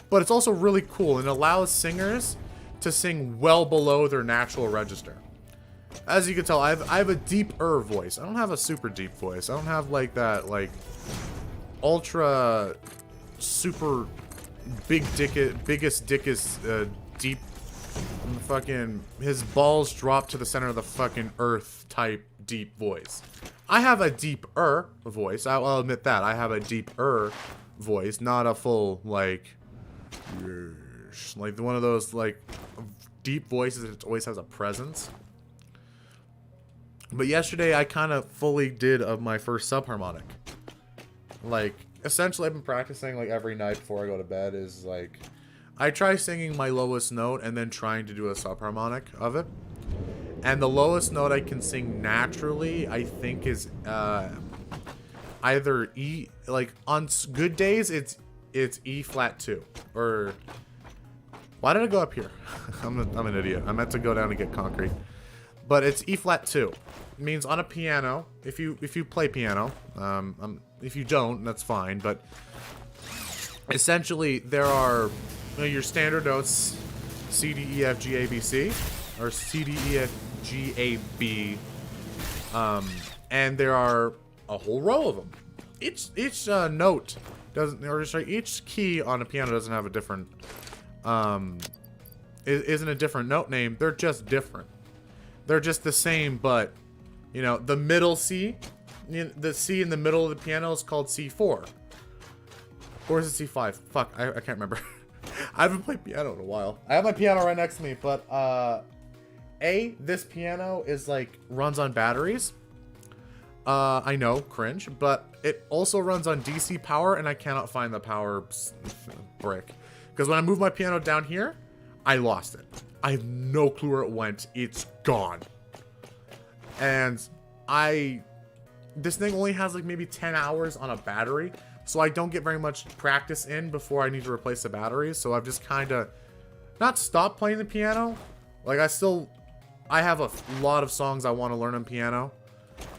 but it's also really cool and allows singers to sing well below their natural register. As you can tell, I have a deeper voice. I don't have a super deep voice. I don't have like that, like, ultra super biggest dickest deep fucking his balls drop to the center of the fucking earth type deep voice. I have a deeper voice. I'll admit that. I have a deeper voice, not a full like one of those like deep voices that always has a presence. But yesterday I kind of fully did of my first subharmonic. Like, essentially I've been practicing like every night before I go to bed is like I try singing my lowest note and then trying to do a subharmonic of it. And the lowest note I can sing naturally, I think, is either E, like on good days it's E flat 2 or why did I go up here? I'm an idiot. I meant to go down and get concrete. But it's E flat 2. It means on a piano, if you play piano, if you don't, that's fine, but essentially there are your standard notes C, D, E, F, G, A, B, C, or C, D, E, F, G, A, B, and there are a whole row of them. Each note doesn't, or sorry, each key on a piano doesn't have a different, isn't a different note name. They're just different. They're just the same, but you know, the middle C, the C in the middle of the piano is called C4, or is it C5? Fuck, I can't remember. I haven't played piano in a while. I have my piano right next to me, but this piano is like runs on batteries. I know, cringe, but it also runs on DC power, and I cannot find the power brick. Because when I moved my piano down here, I lost it. I have no clue where it went. It's gone. And this thing only has like maybe 10 hours on a battery, so I don't get very much practice in before I need to replace the batteries. So I've just kind of not stopped playing the piano. Like I have a lot of songs I want to learn on piano.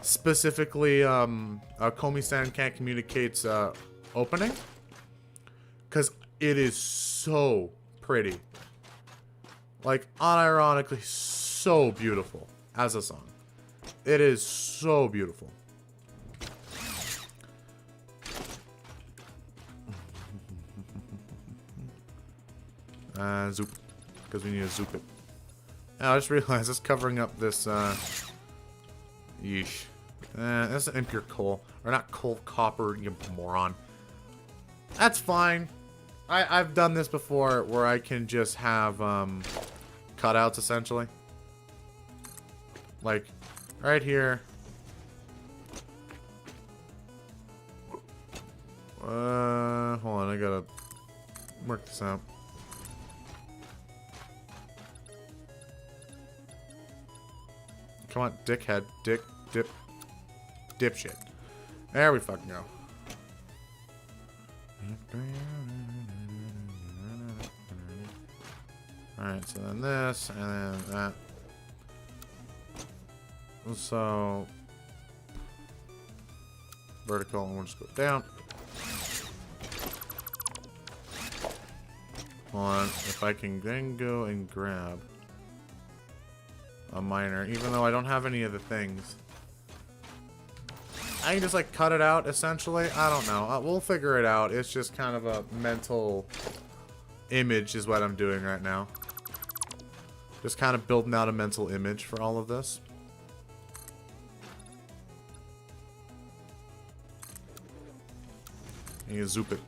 Specifically, Komi-san Can't Communicate's opening, because it is so pretty. Like, unironically, so beautiful as a song. It is so beautiful. Zoop. Because we need to zoop it. Oh, I just realized it's covering up this, yeesh. That's an impure coal. Or not coal, copper, you moron. That's fine. I've done this before where I can just have, cutouts, essentially. Like, right here. Hold on, I gotta work this out. Come on, dickhead. Dipshit. There we fucking go. Alright, so then this, and then that. So, vertical, and we'll just go down. Hold on, if I can then go and grab a miner, even though I don't have any of the things. I can just like cut it out, essentially. I don't know. We'll figure it out. It's just kind of a mental image is what I'm doing right now. Just kind of building out a mental image for all of this. And you zoop it.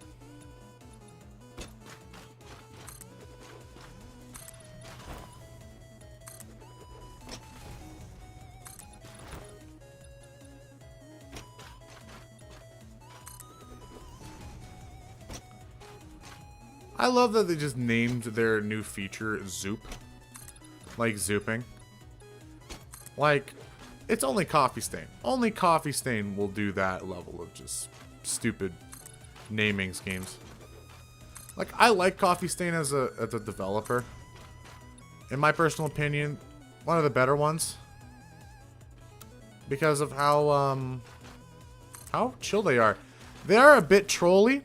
I love that they just named their new feature Zoop. Like zooping. Like, it's only Coffee Stain. Only Coffee Stain will do that level of just stupid naming schemes. Like, I like Coffee Stain as a developer. In my personal opinion, one of the better ones. Because of how chill they are. They are a bit trolly.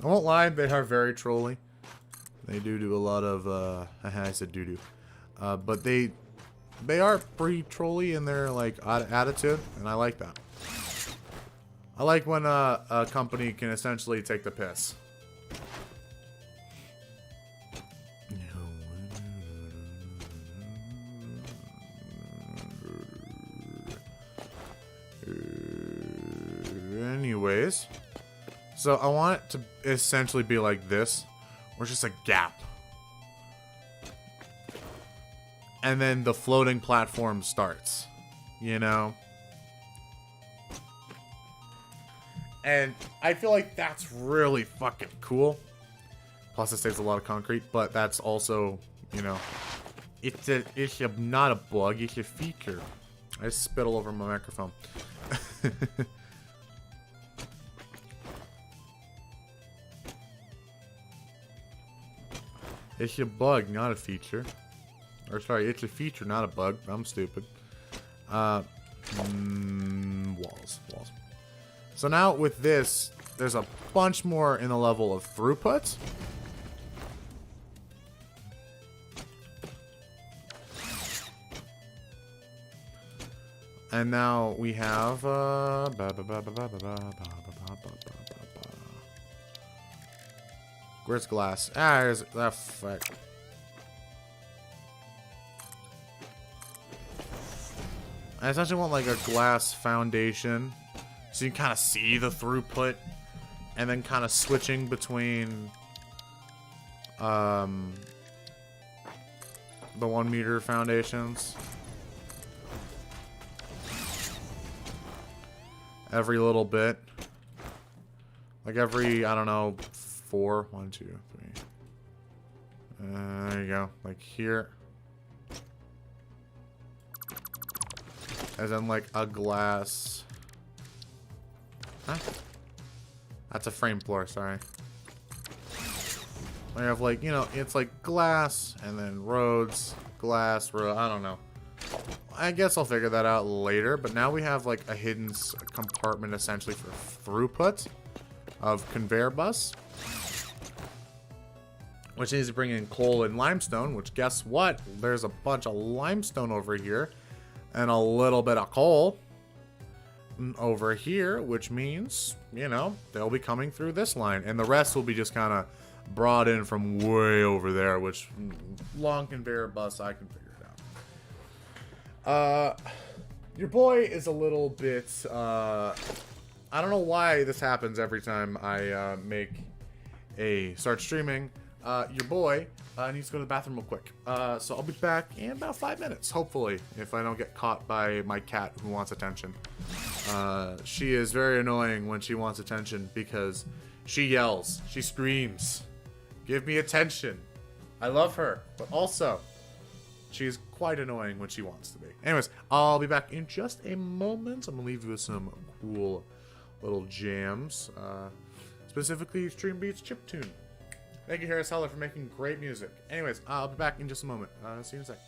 I won't lie, they are very trolly. They do a lot of, I said doo-doo. But they are pretty trolly in their, like, attitude, and I like that. I like when a company can essentially take the piss. Anyways. So I want it to essentially be like this, where it's just a gap. And then the floating platform starts, you know? And I feel like that's really fucking cool. Plus it saves a lot of concrete, but that's also, you know, it's not a bug, it's a feature. I just spit all over my microphone. It's a bug, not a feature. Or sorry, it's a feature, not a bug. I'm stupid. Walls. So now with this, there's a bunch more in the level of throughput. And now we have where's glass? Ah, there's that fuck. I essentially want like a glass foundation so you can kind of see the throughput and then kind of switching between the 1 meter foundations every little bit, like every, I don't know, 4, 1, 2, 3. There you go, like here. As in like a glass. Huh? That's a frame floor, sorry. We have like, you know, it's like glass and then roads, glass, road, I don't know. I guess I'll figure that out later, but now we have like a hidden compartment essentially for throughput of conveyor bus. Which needs to bring in coal and limestone, which guess what? There's a bunch of limestone over here. And a little bit of coal over here, which means, you know, they'll be coming through this line. And the rest will be just kind of brought in from way over there, which long conveyor bus, I can figure it out. Your boy is a little bit, I don't know why this happens every time I start streaming. Your boy needs to go to the bathroom real quick. So I'll be back in about 5 minutes, hopefully, if I don't get caught by my cat who wants attention. She is very annoying when she wants attention because she yells, she screams, give me attention. I love her, but also she's quite annoying when she wants to be. Anyways, I'll be back in just a moment. I'm gonna leave you with some cool little jams, specifically Stream Beats Chiptune. Thank you, Harris Heller, for making great music. Anyways, I'll be back in just a moment. See you in a sec.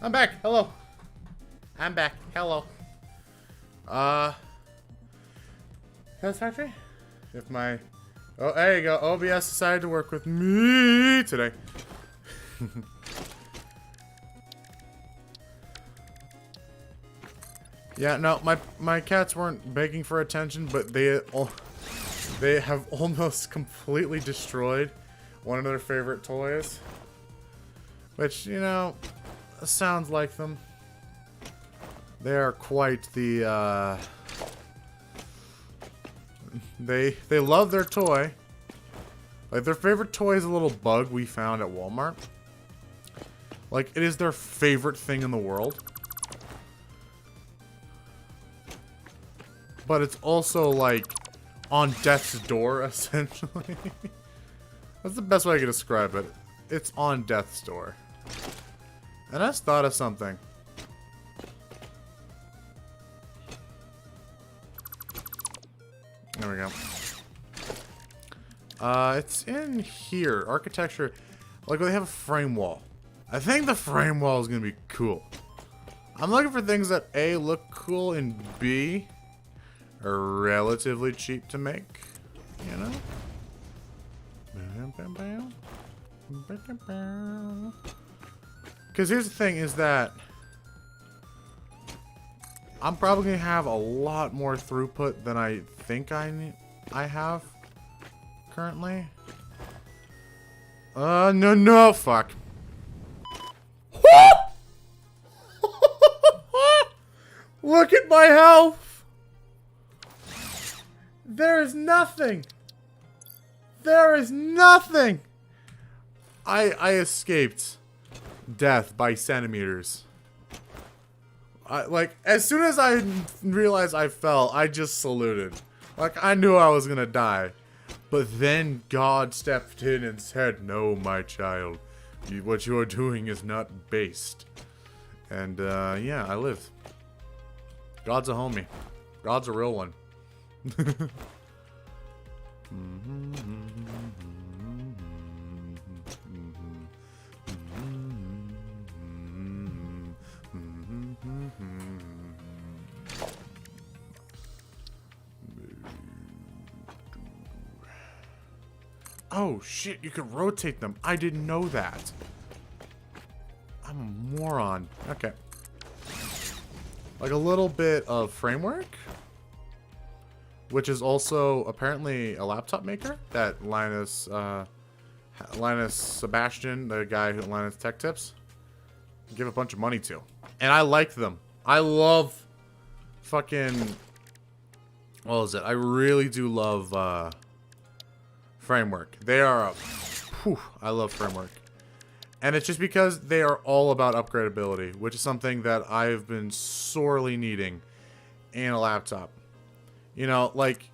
I'm back. Hello. I'm back. Hello. Satisfactory? If my... Oh, there you go. OBS decided to work with me today. Yeah, no, my cats weren't begging for attention, but they have almost completely destroyed one of their favorite toys. Which, you know, sounds like them. They are quite the, They love their toy. Like, their favorite toy is a little bug we found at Walmart. Like, it is their favorite thing in the world. But it's also, like, on death's door, essentially. That's the best way I can describe it. It's on death's door. And I just thought of something. There we go. It's in here. Architecture. Like, they have a frame wall. I think the frame wall is going to be cool. I'm looking for things that A, look cool, and B, are relatively cheap to make. You know? Because here's the thing, is that I'm probably going to have a lot more throughput than I think I have currently. No, fuck. Look at my health! There is nothing! There is nothing! I escaped death by centimeters. Like, as soon as I realized I fell, I just saluted. Like, I knew I was gonna die. But then God stepped in and said, "No, my child. What you are doing is not based." And, yeah, I lived. God's a homie. God's a real one. Oh shit, you can rotate them. I didn't know that. I'm a moron. Okay. Like a little bit of framework, which is also apparently a laptop maker that Linus Sebastian, the guy who Linus Tech Tips, give a bunch of money to. And I like them. I love fucking, what is it? I really do love framework. They are I love framework. And it's just because they are all about upgradability, which is something that I've been sorely needing in a laptop. You know, like,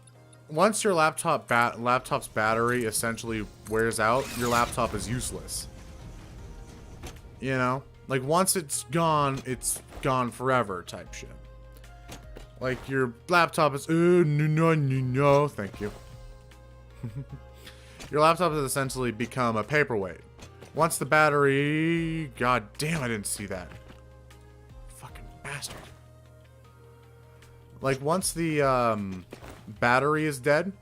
once your laptop's battery essentially wears out, your laptop is useless. You know? Like, once it's gone forever type shit. Like, your laptop is, no, thank you. Your laptop has essentially become a paperweight. Once the battery... God damn, I didn't see that. Fucking bastard. Like, once the battery is dead,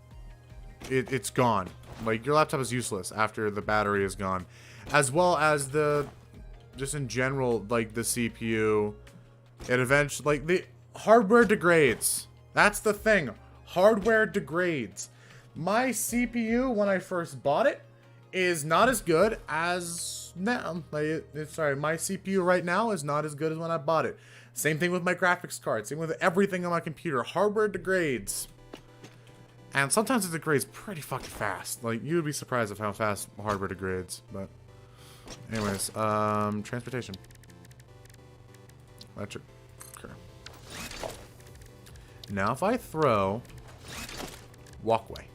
it's gone. Like, your laptop is useless after the battery is gone. As well as the... Just in general, like, the CPU. It eventually... Like, the hardware degrades. That's the thing. Hardware degrades. My CPU, when I first bought it, is not as good as now. Like, sorry, my CPU right now is not as good as when I bought it. Same thing with my graphics card. Same with everything on my computer. Hardware degrades. And sometimes it degrades pretty fucking fast. Like, you'd be surprised of how fast hardware degrades. But, anyways, transportation. Electric. Okay. Now, if I throw walkway.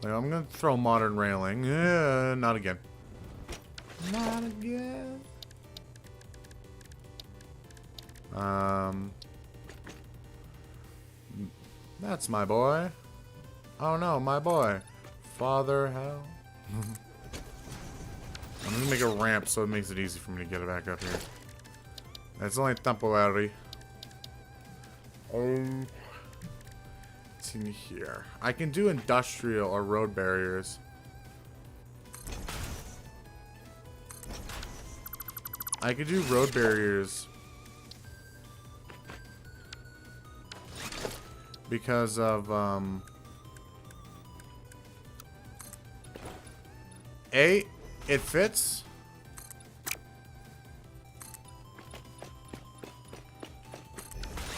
Like, I'm gonna throw modern railing. Not again. Not again. That's my boy. Oh no, my boy. Father hell. I'm gonna make a ramp so it makes it easy for me to get it back up here. It's only temporary. It's in here. I can do industrial or road barriers. I could do road barriers because of A, it fits.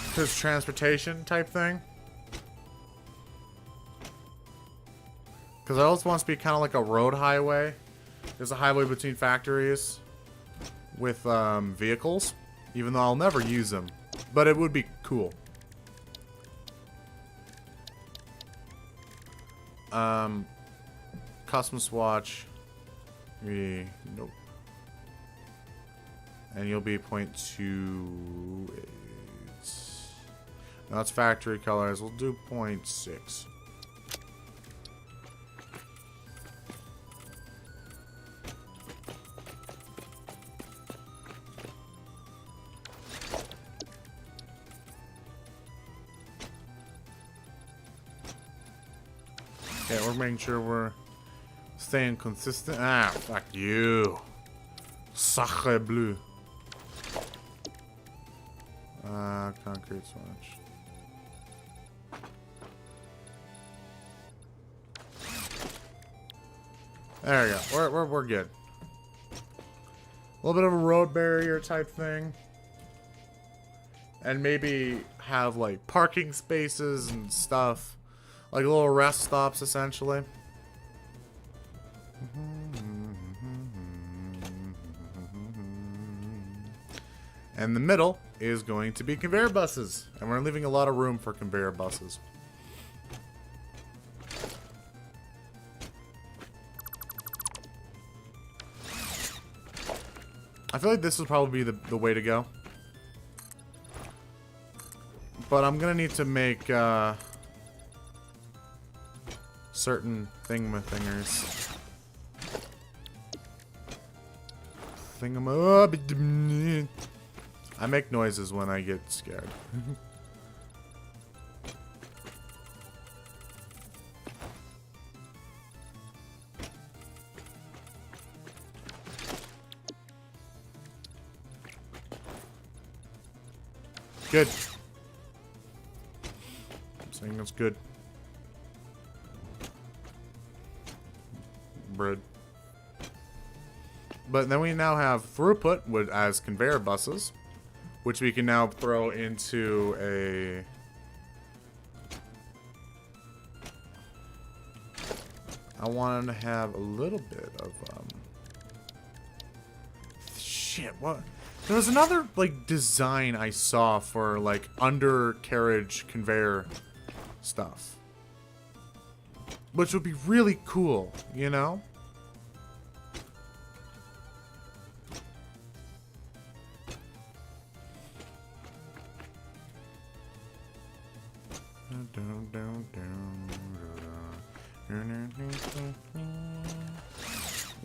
Because transportation type thing. Because I also want it to be kind of like a road highway. There's a highway between factories with vehicles, even though I'll never use them, but it would be cool. Custom swatch. Nope. And you'll be 0.28. Now it's factory colors. We'll do 0.6. Okay, we're making sure we're staying consistent. Ah, fuck you. Sacre bleu. Concrete swatch. There we go. We're good. A little bit of a road barrier type thing. And maybe have like parking spaces and stuff. Like little rest stops, essentially. And the middle is going to be conveyor buses. And we're leaving a lot of room for conveyor buses. I feel like this would probably be the way to go. But I'm going to need to make certain thingamithingers. I make noises when I get scared. Good. I'm saying that's good. Bread. But then we now have throughput with as conveyor buses, which we can now throw into a I want to have a little bit of shit, what? There was another like design I saw for like undercarriage conveyor stuff, which would be really cool, you know?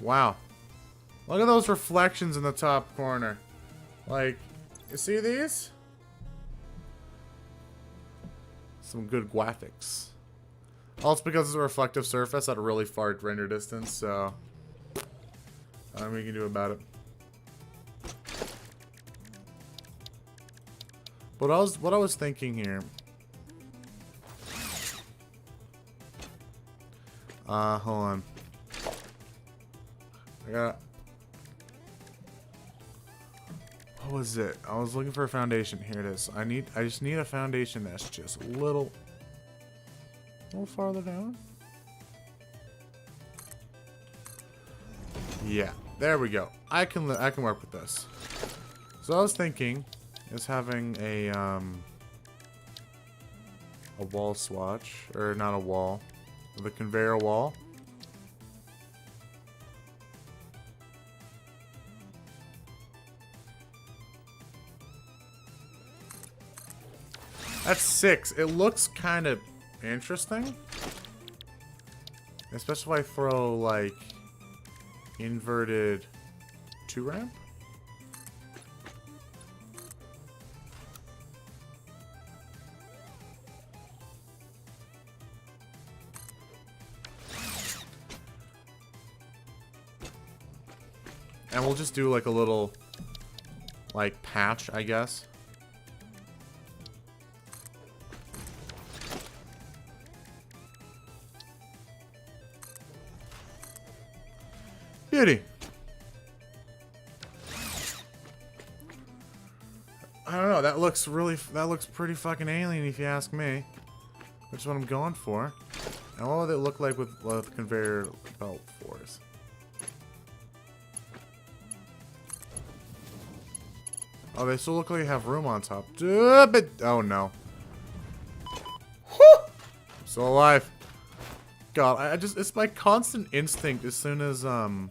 Wow. Look at those reflections in the top corner. Like, you see these? Some good graphics. Also because it's a reflective surface at a really far render distance, so nothing we can do about it. But what I was thinking here. Hold on. I got. What was it? I was looking for a foundation. Here it is. I just need a foundation that's just a little farther down. Yeah, there we go. I can work with this. So I was thinking is having a wall swatch, or not a wall, the conveyor wall. That's 6. It looks kind of interesting. Especially if I throw, like, inverted 2 ramp. And we'll just do like a little, like, patch, I guess. Beauty. I don't know, that looks pretty fucking alien if you ask me. Which is what I'm going for. And what would it look like with conveyor belt 4s? Oh, they still look like they have room on top. But oh no. Whew! Still alive. God, I just, it's my constant instinct as soon as, you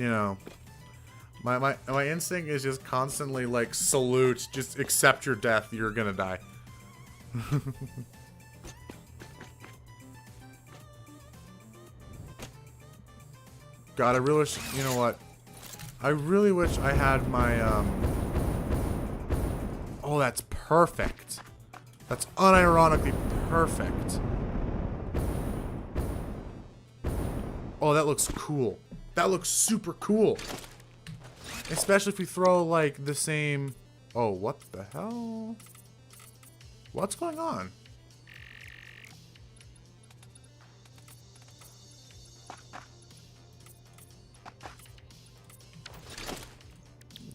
know, my instinct is just constantly like, salute, just accept your death, you're gonna die. God, I really wish, you know what? I really wish I had my, oh, that's perfect. That's unironically perfect. Oh, that looks cool. That looks super cool. Especially if we throw, like, the same... Oh, what the hell? What's going on?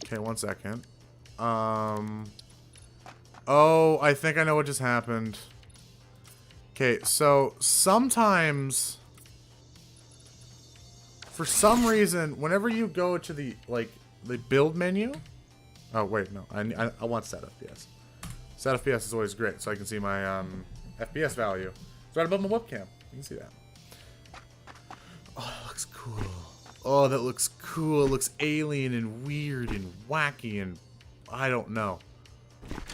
Okay, 1 second. Oh, I think I know what just happened. Okay, so sometimes, for some reason, whenever you go to the, like, the build menu. Oh, wait, no. I want set FPS. Set FPS is always great, so I can see my, FPS value. It's right above my webcam. You can see that. Oh, that looks cool. Oh, that looks cool. It looks alien and weird and wacky and I don't know.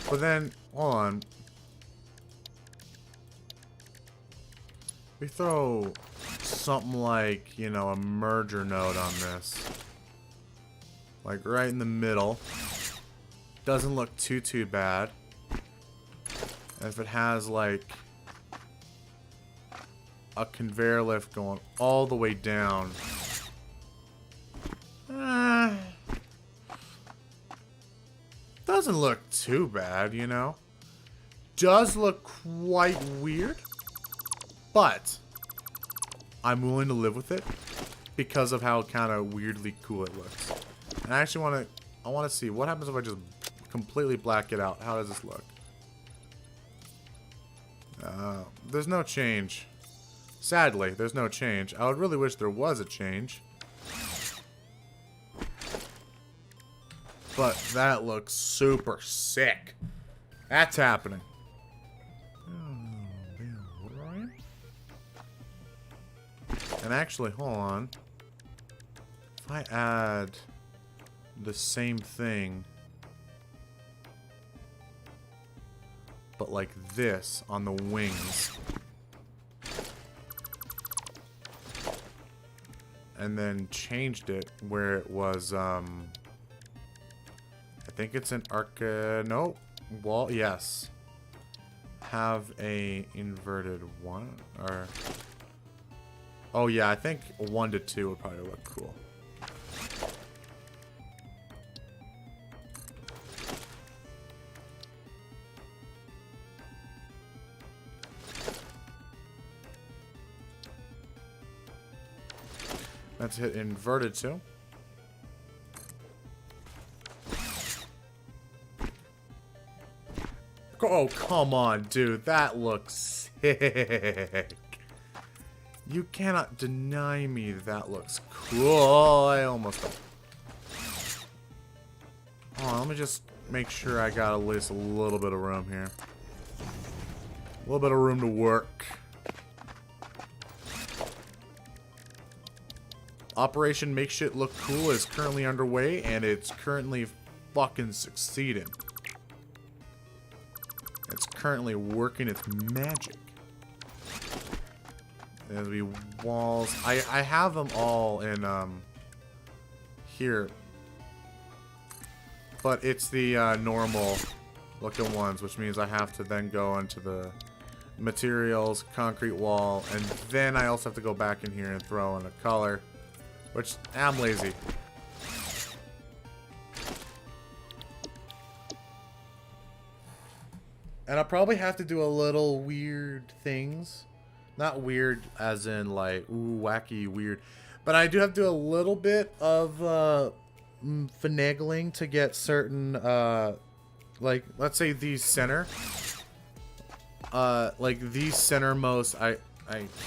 But then, hold on. We throw something like, you know, a merger node on this. Like right in the middle. Doesn't look too bad. And if it has like a conveyor lift going all the way down. Doesn't look too bad, you know. Does look quite weird, but I'm willing to live with it because of how kind of weirdly cool it looks. And I actually want to see what happens if I just completely black it out. How does this look? There's no change. Sadly, there's no change. I would really wish there was a change. But that looks super sick. That's happening. And actually, hold on. If I add the same thing, but like this on the wings, and then changed it where it was, I think it's an no, wall, yes. Have a inverted 1, or... Oh yeah, I think 1 to 2 would probably look cool. Let's hit inverted 2. Oh, come on, dude. That looks sick. You cannot deny me that looks cool. I almost... Hold on, let me just make sure I got at least a little bit of room here. A little bit of room to work. Operation Make Shit Look Cool is currently underway, and it's currently fucking succeeding. It's currently working its magic. There's be walls. I have them all in here, but it's the normal looking ones, which means I have to then go into the materials, concrete wall, and then I also have to go back in here and throw in a color, which I'm lazy. And I'll probably have to do a little weird things. Not weird as in like, ooh, wacky weird. But I do have to do a little bit of finagling to get certain, like, let's say these center. Like these centermost, I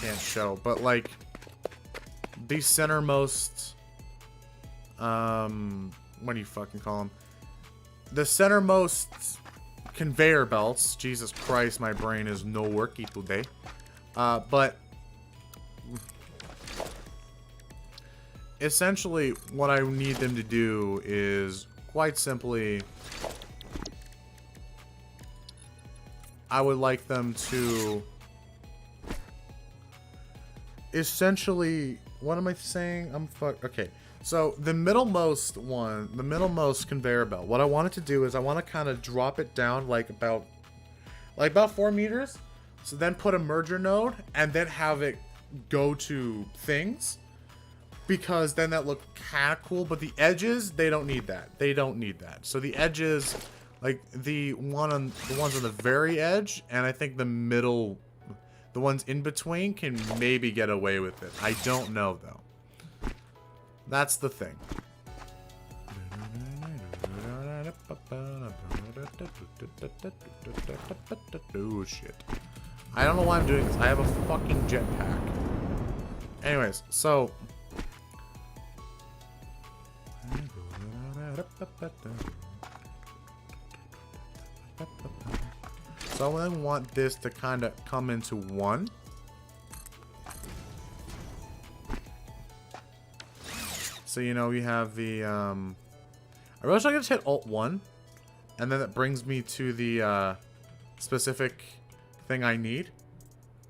can't show, but like these centermost, what do you fucking call them? The centermost conveyor belts. Jesus Christ, my brain is no worky today. But essentially what I need them to do is quite simply, I would like them to essentially, what am I saying? Okay. So the middlemost one, the middlemost conveyor belt, what I wanted to do is I want to kind of drop it down like about 4 meters. So then put a merger node and then have it go to things, because then that looked kind of cool. But the edges, they don't need that. They don't need that. So the edges, like the ones on the very edge, and I think the middle, the ones in between can maybe get away with it. I don't know though. That's the thing. Oh shit. I don't know why I'm doing this. I have a fucking jetpack. Anyways, so I want this to kind of come into one. So, you know, we have the, I really should just hit Alt-1, and then it brings me to the, specific thing I need.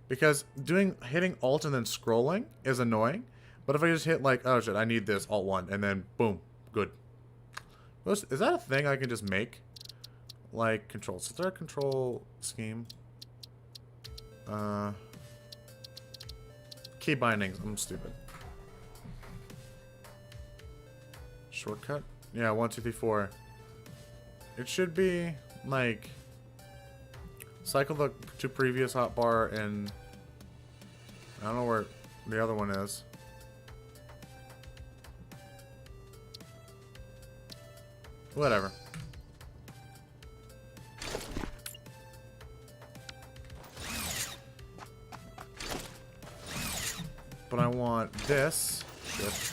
Because hitting Alt and then scrolling is annoying. But if I just hit, like, oh shit, I need this, Alt-1, and then, boom, good. Is that a thing I can just make? Like, controls. Is there a control scheme? Key bindings. I'm stupid. Shortcut? Yeah, 1, 2, 3, 4. It should be like cycle to previous hotbar, and I don't know where the other one is. Whatever. But I want this shit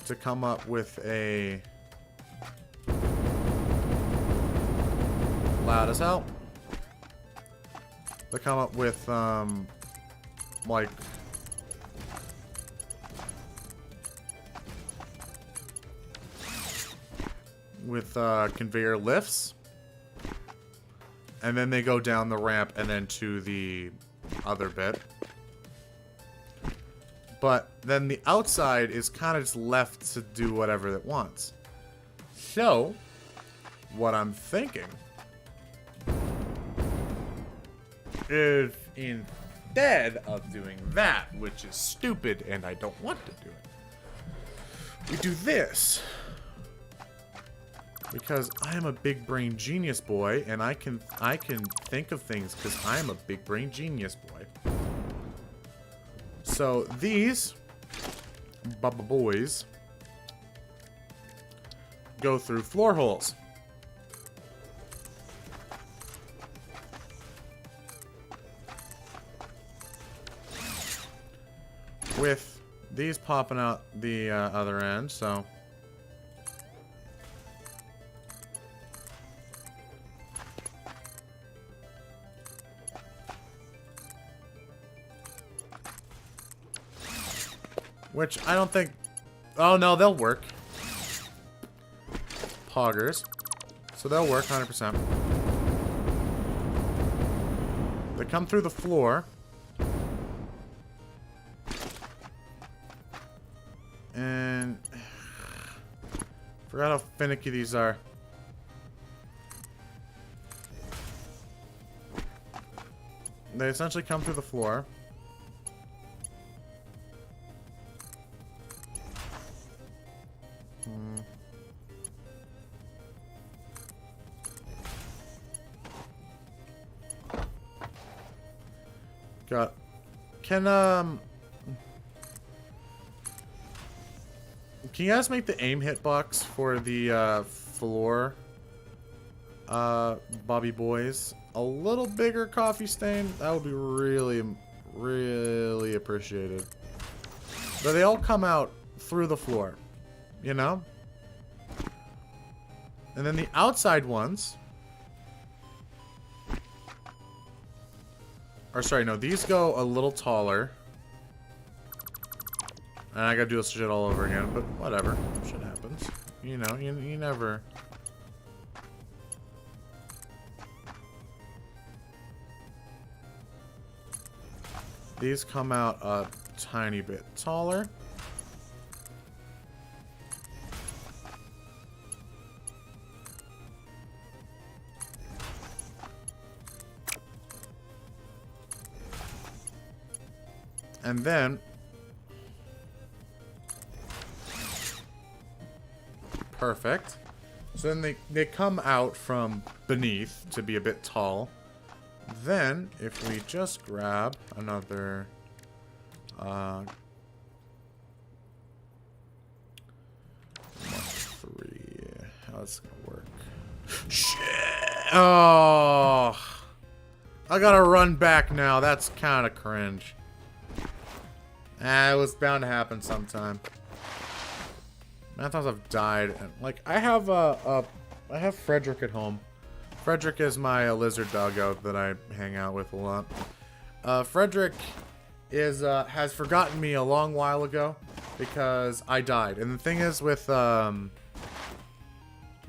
to come up with a loud as hell. To come up with like with conveyor lifts, and then they go down the ramp and then to the other bit. But then the outside is kind of just left to do whatever it wants. So, what I'm thinking is instead of doing that, which is stupid and I don't want to do it, we do this. Because I am a big brain genius boy, and I can think of things because I am a big brain genius boy. So these Bubba Boys go through floor holes. With these popping out the other end, so which I don't think... Oh, no, they'll work. Poggers. So they'll work 100%. They come through the floor. And forgot how finicky these are. They essentially come through the floor. Got. Can you guys make the aim hitbox for the floor, Bobby Boys, a little bigger, Coffee Stain? That would be really, really appreciated. But they all come out through the floor, you know? And then the outside ones, or sorry, no, these go a little taller. And I gotta do this shit all over again, but whatever. Shit happens. You know, you never... These come out a tiny bit taller. And then... Perfect. So then they come out from beneath to be a bit tall. Then, if we just grab another... 3. How's this gonna work? Shit! Oh! I gotta run back now. That's kind of cringe. It was bound to happen sometime. Many times I've died, and like I have Frederick at home. Frederick is my lizard doggo that I hang out with a lot. Frederick is has forgotten me a long while ago because I died. And the thing is with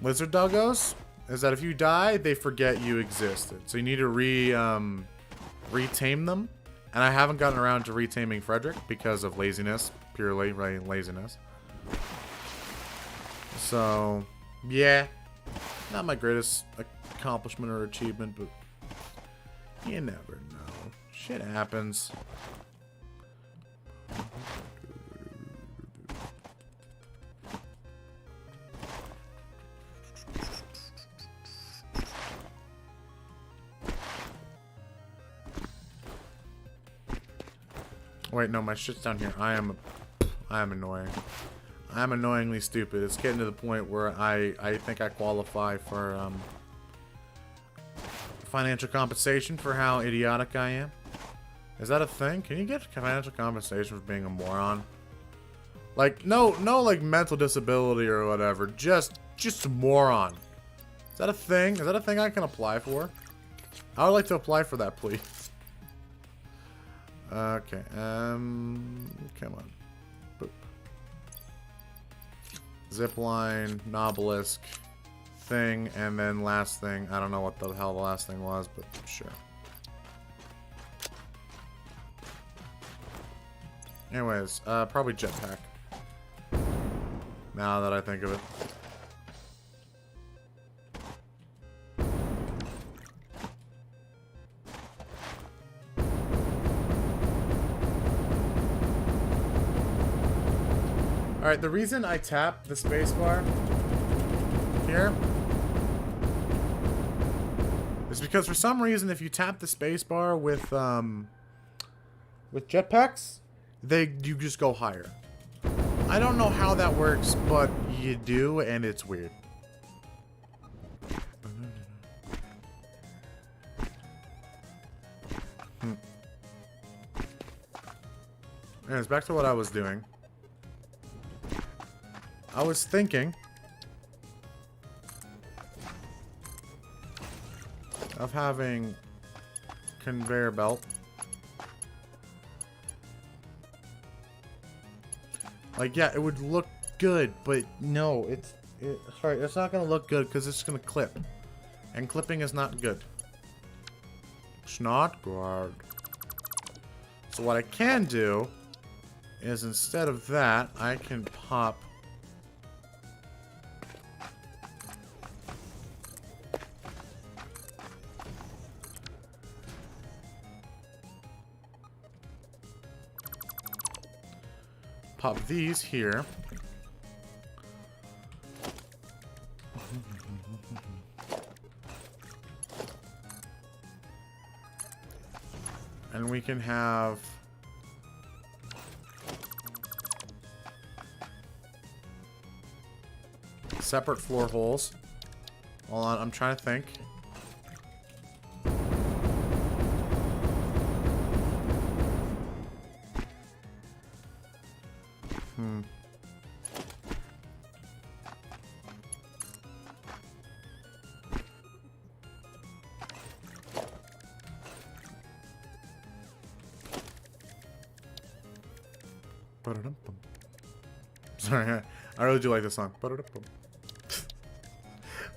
lizard doggos is that if you die, they forget you existed. So you need to retame them. And I haven't gotten around to retaming Frederick because of laziness, purely laziness. So, yeah, not my greatest accomplishment or achievement, but you never know. Shit happens. Wait, no, my shit's down here. I am annoying. I'm annoyingly stupid. It's getting to the point where I think I qualify for financial compensation for how idiotic I am. Is that a thing? Can you get financial compensation for being a moron? Like no like mental disability or whatever. Just a moron. Is that a thing? Is that a thing I can apply for? I would like to apply for that, please. Okay. Come on. Boop. Zipline, Nobelisk, thing, and then last thing. I don't know what the hell the last thing was, but sure. Anyways, probably jetpack. Now that I think of it. Alright, the reason I tap the spacebar here is because for some reason if you tap the spacebar with jetpacks, you just go higher. I don't know how that works, but you do, and it's weird. Anyways, back to what I was doing. I was thinking of having conveyor belt. Like, yeah, it would look good, but no, sorry, it's not gonna look good because it's gonna clip. And clipping is not good. It's not good. So what I can do is instead of that, I can pop these here. And we can have separate floor holes. Hold on, I'm trying to think. Sorry, I really do like this song.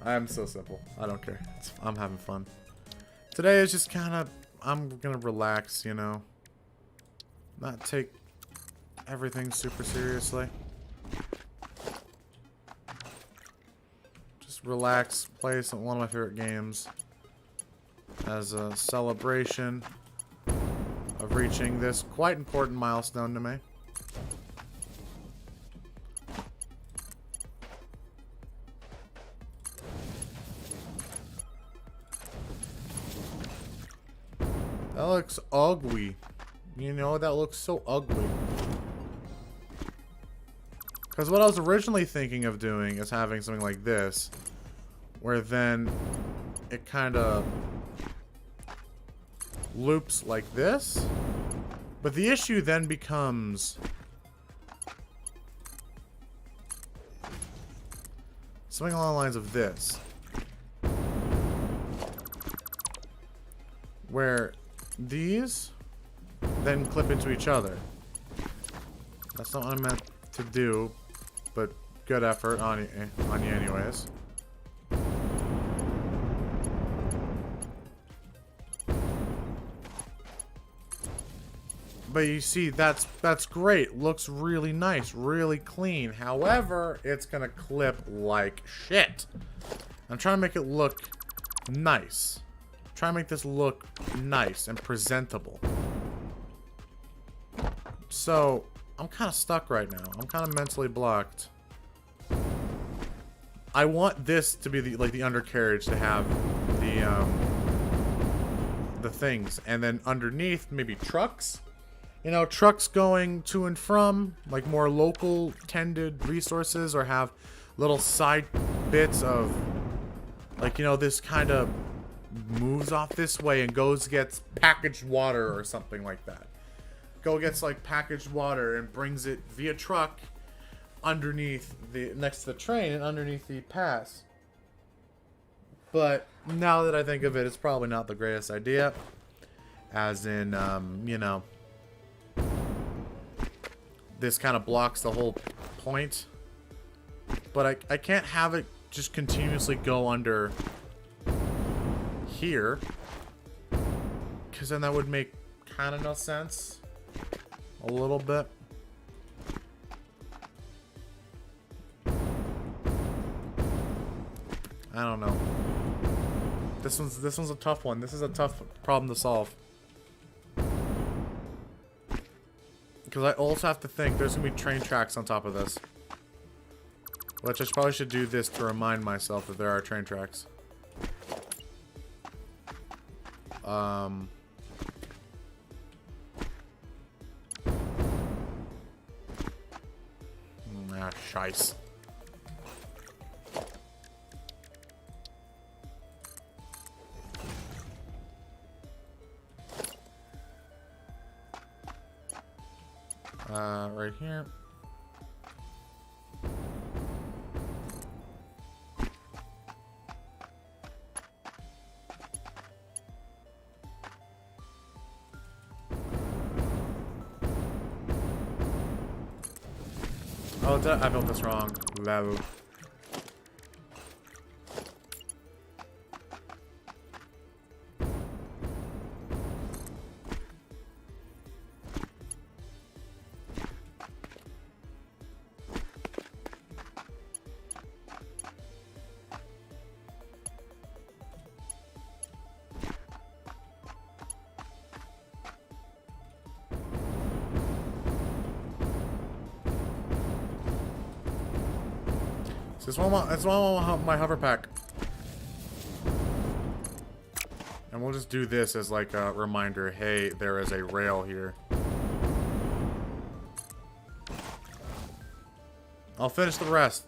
I'm so simple. I don't care. I'm having fun. Today is just kind of, I'm gonna relax, you know. Not take everything super seriously. Just relax, play one of my favorite games as a celebration of reaching this quite important milestone to me. That looks ugly. You know, that looks so ugly. Because what I was originally thinking of doing is having something like this, where then it kind of loops like this. But the issue then becomes something along the lines of this, where these then clip into each other. That's not what I meant to do, but good effort on you anyways. But you see, that's great. Looks really nice, really clean. However, it's gonna clip like shit. I'm trying to make it look nice. Try to make this look nice and presentable. So, I'm kind of stuck right now. I'm kind of mentally blocked. I want this to be the undercarriage to have the things, and then underneath maybe trucks. You know, trucks going to and from, like more local tended resources, or have little side bits of, like, you know, this kind of moves off this way and gets packaged water or something like that. Gets like packaged water and brings it via truck underneath next to the train and underneath the pass. But now that I think of it, it's probably not the greatest idea. As in, you know, this kind of blocks the whole point. But I can't have it just continuously go under here, because then that would make kind of no sense. A little bit. I don't know. This one's a tough one. This is a tough problem to solve. Because I also have to think there's gonna be train tracks on top of this. Which I probably should do this to remind myself that there are train tracks. Ah, shice. Right here. Oh, I built this wrong. Level. This one, my hover pack. And we'll just do this as like a reminder. Hey, there is a rail here. I'll finish the rest.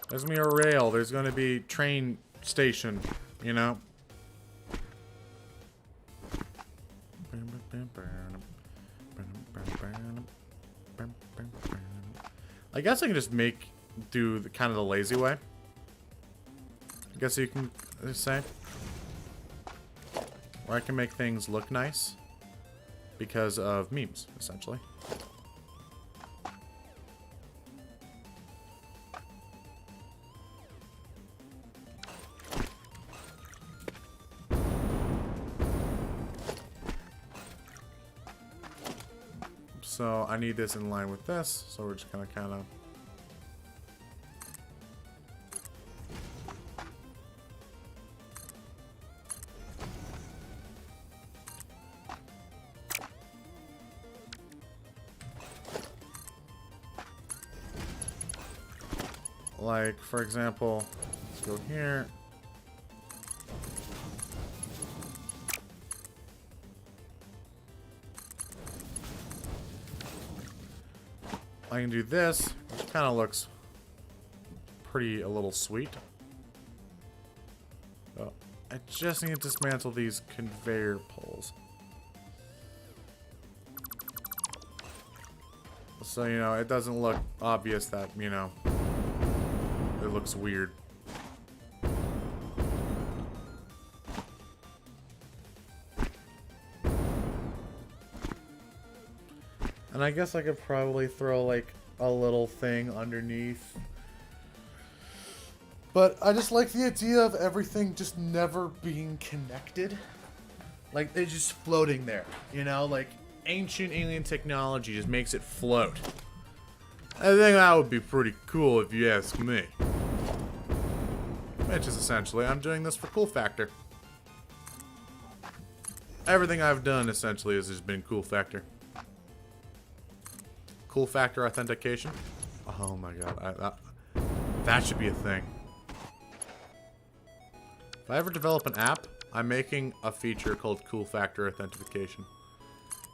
There's gonna be a rail. There's gonna be train station. You know. I guess I can just do the kind of the lazy way. I guess you can say. Or I can make things look nice because of memes, essentially. So I need this in line with this, so we're just gonna kind of like, for example, let's go here. I can do this, which kind of looks pretty a little sweet. Oh, I just need to dismantle these conveyor poles. So, you know, it doesn't look obvious that, you know, it looks weird. And I guess I could probably throw like a little thing underneath. But I just like the idea of everything just never being connected. Like they're just floating there, you know, like ancient alien technology just makes it float. I think that would be pretty cool if you ask me. Which is essentially, I'm doing this for cool factor. Everything I've done essentially has just been cool factor. Cool factor authentication. Oh my god, that should be a thing. If I ever develop an app, I'm making a feature called cool factor authentication.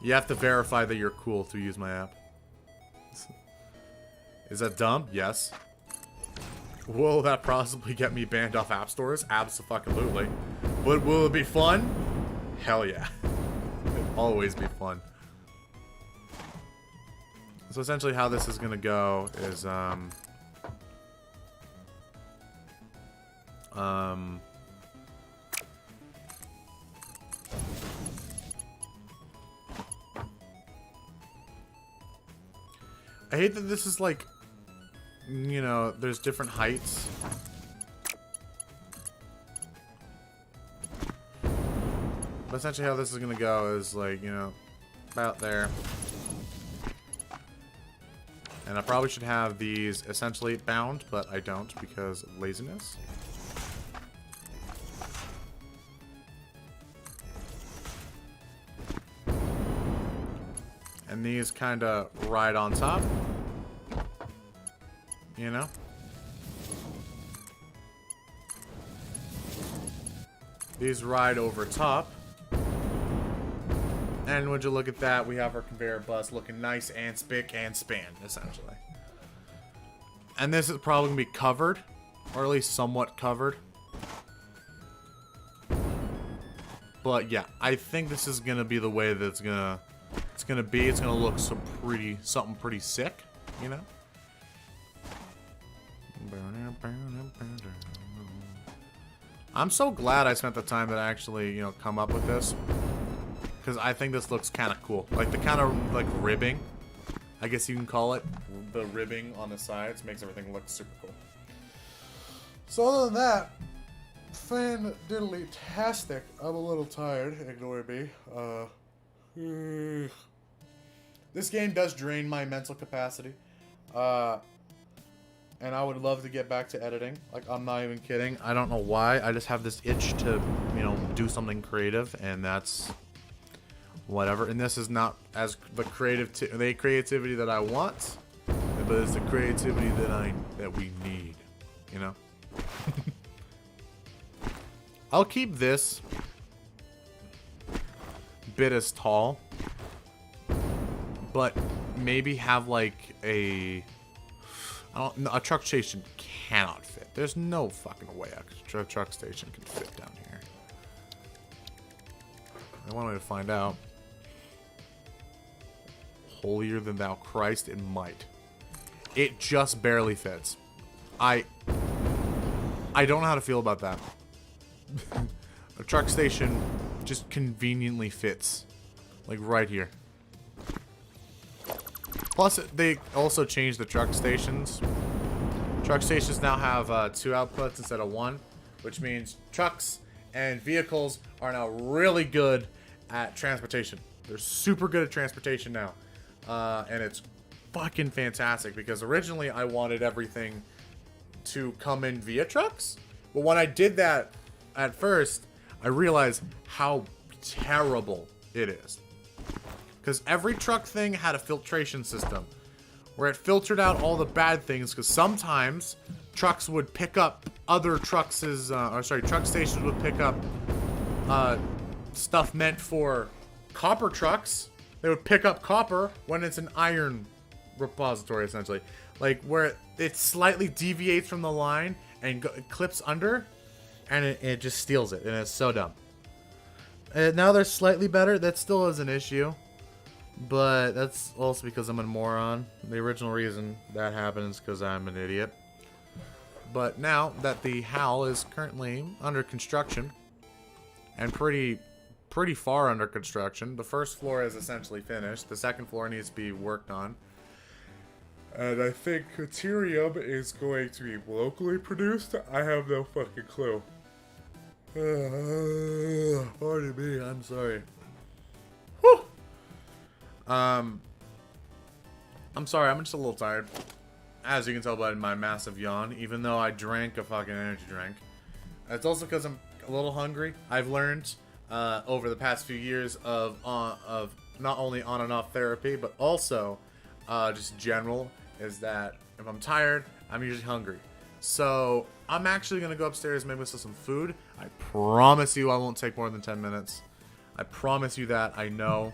You have to verify that you're cool to use my app. Is that dumb? Yes. Will that possibly get me banned off app stores? Abso-fucking-lutely. But will it be fun? Hell yeah. It'll always be fun. So essentially how this is gonna go is I hate that this is like, you know, there's different heights. But essentially how this is gonna go is like, you know, about there. And I probably should have these essentially bound, but I don't because of laziness. And these kind of ride on top. You know? These ride over top. And would you look at that, we have our conveyor bus looking nice and spick and span, essentially. And this is probably going to be covered, or at least somewhat covered. But yeah, I think this is going to be the way that it's going to be. It's going to look something pretty sick, you know? I'm so glad I spent the time to actually, you know, come up with this. Because I think this looks kind of cool. Like the kind of like ribbing, I guess you can call it. The ribbing on the sides makes everything look super cool. So other than that, fan-diddly-tastic. I'm a little tired, ignore me. This game does drain my mental capacity. And I would love to get back to editing. Like, I'm not even kidding. I don't know why. I just have this itch to, you know, do something creative, and that's whatever. And this is not as the creativity that I want. but it's the creativity that we need, you know. I'll keep this bit as tall, but maybe have like a truck station cannot fit. There's no fucking way a truck station can fit down here. I want to find out. Holier than thou Christ, it might. It just barely fits. I don't know how to feel about that. A truck station just conveniently fits. Like right here. Plus, they also changed the truck stations. Truck stations now have 2 outputs instead of 1, which means trucks and vehicles are now really good at transportation. They're super good at transportation now. And it's fucking fantastic because originally I wanted everything to come in via trucks. But when I did that at first, I realized how terrible it is. Because every truck thing had a filtration system where it filtered out all the bad things, because sometimes trucks would pick up other truck stations would pick up stuff meant for copper trucks. They would pick up copper when it's an iron repository, essentially. Like, where it slightly deviates from the line and clips under, and it just steals it, and it's so dumb. Now they're slightly better. That still is an issue, but that's also because I'm a moron. The original reason that happened is because I'm an idiot. But now that the HAL is currently under construction, and pretty far under construction. The first floor is essentially finished. The second floor needs to be worked on. And I think Ethereum is going to be locally produced. I have no fucking clue. Pardon me, I'm sorry. Whew. I'm sorry, I'm just a little tired. As you can tell by my massive yawn, even though I drank a fucking energy drink. It's also because I'm a little hungry. I've learned over the past few years of not only on and off therapy, but also just general, is that if I'm tired, I'm usually hungry. So I'm actually going to go upstairs and make myself some food. I promise you I won't take more than 10 minutes. I promise you that. I know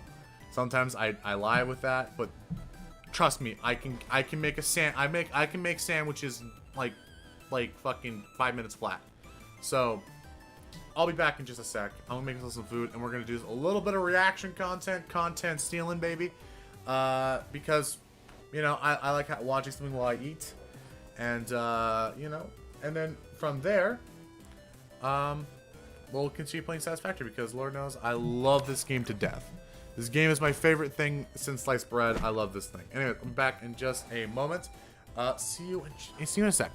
sometimes I lie with that, but trust me, I can make I can make sandwiches like fucking 5 minutes flat. So I'll be back in just a sec. I'm gonna make myself some food, and we're gonna do a little bit of reaction content stealing, baby. Because, you know, I like watching something while I eat, and you know, and then from there, we'll continue playing Satisfactory because Lord knows I love this game to death. This game is my favorite thing since sliced bread. I love this thing. Anyway, I'm back in just a moment. See you in a sec.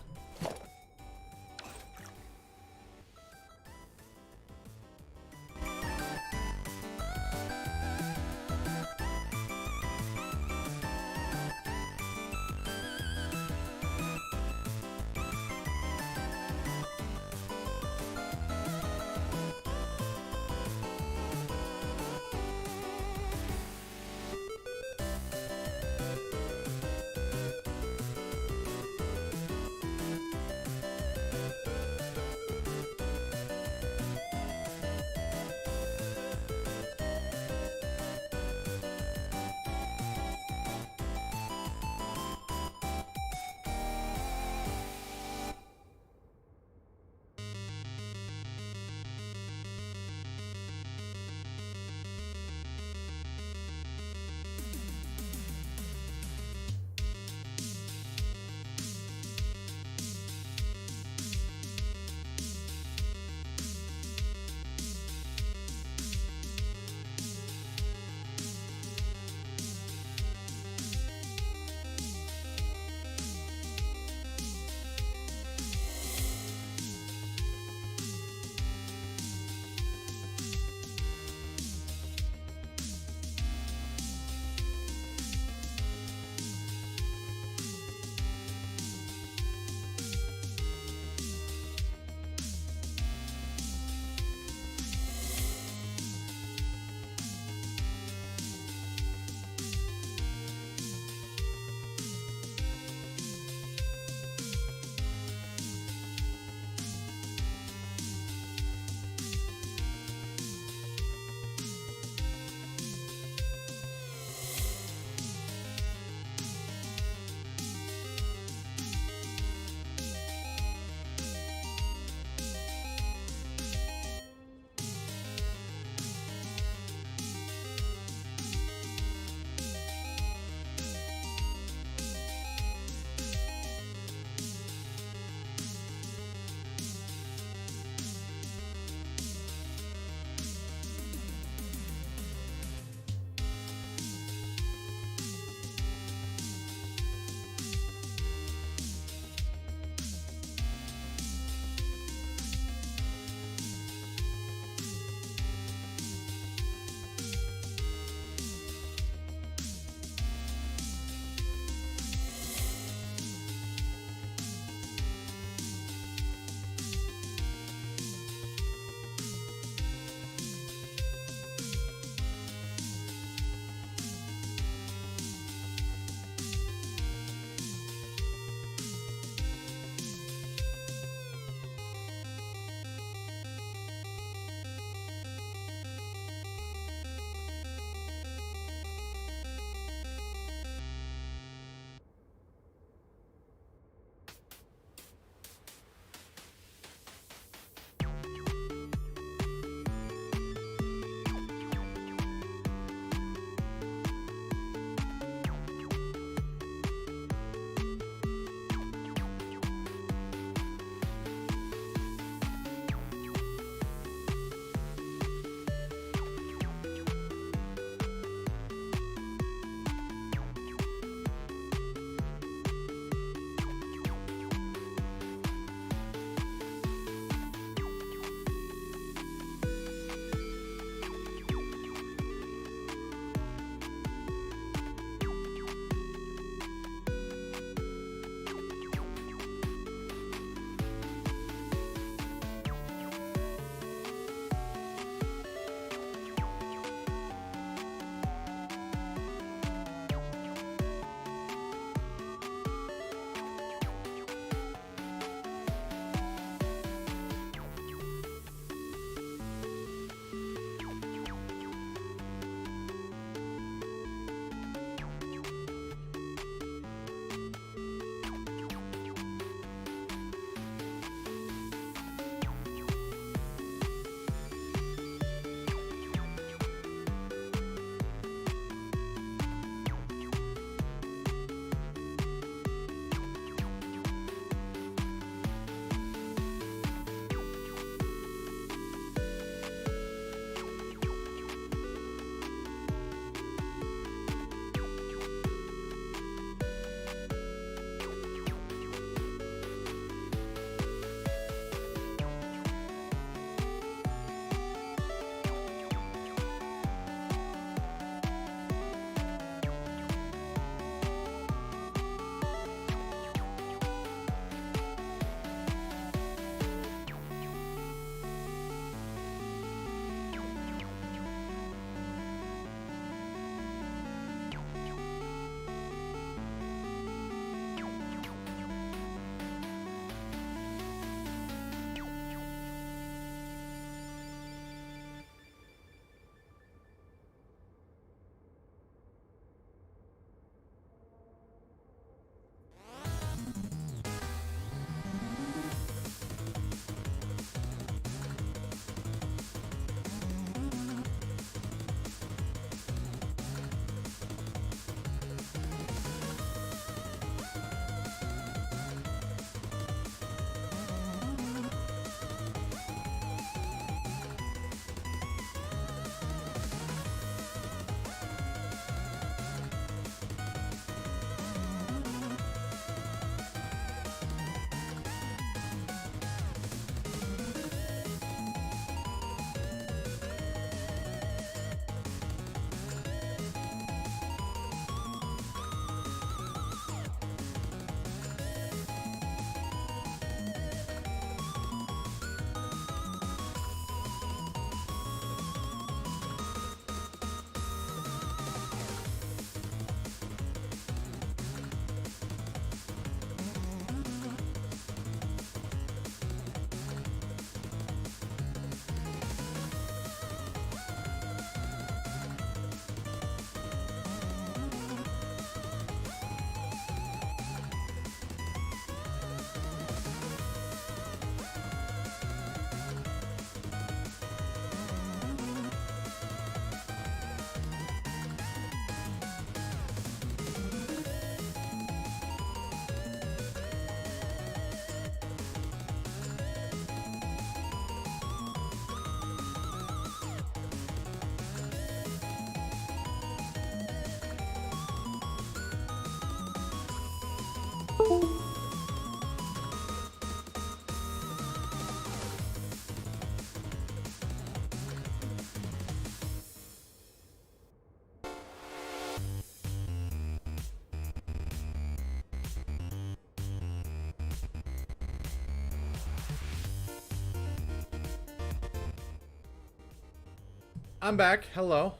I'm back. Hello.